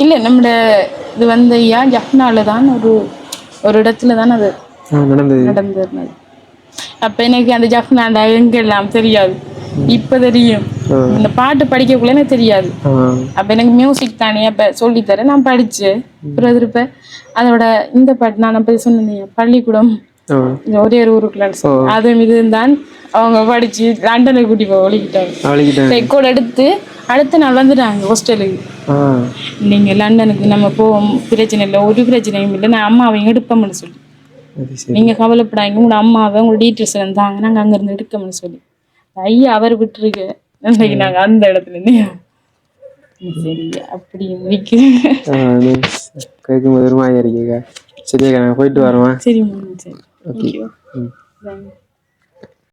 இல்ல நம்மட இது வந்து ஜப்னாலதான் ஒரு இடத்துலதான் அது நடந்திருந்தது. அப்ப எனக்கு அந்த ஜப்னாண்டா எங்கெல்லாம் தெரியாது. இப்ப தெரியும். இந்த பாட்டு படிக்கக்குள்ள எனக்கு தெரியாது. அப்ப எனக்கு மியூசிக் தானே அப்ப சொல்லித்தரேன் நான் படிச்சேன். பிறகு அதோட இந்த பாட்டு நான் அப்ப சொன்னேன் பள்ளிக்கூடம் ஓ ஒரே ஒரு ஊருக்குள்ள அதுவும் இதுதான் அவங்க படிச்சு லண்டனுக்கு கூட்டி போய் ஒழிக்கிட்டாங்க. அவளிக்கிட்டேன். ரெக்கார்ட் எடுத்து அடுத்த நாள் வந்துட்டாங்க ஹாஸ்டலுக்கு. நீங்க லண்டனுக்கு நம்ம போவோம், பிரச்சனை இல்லை, ஒரு பிரச்சனையும் இல்லை, நான் அம்மாவையும் எடுப்போம்னு சொல்லி. அது சரி. நீங்க கவலைப்படாங்க, உங்களோட அம்மாவை உங்களோட டீட்டெயில்ஸ் இருந்தாங்க, நாங்க அங்க இருந்து எடுக்கணும்னு சொல்லி ஐயா அவர் விட்டுருக்கு. இன்னைக்கு நாங்க அந்த இடத்துல இருந்து சரி அப்படி நிக்கிறேன். கேட்கும் போது ஒரு மாதிரி இருக்கீங்க. சரியா நான் போயிட்டு வரேன். சரி சரி. ஓகே. தேங்க்யூ.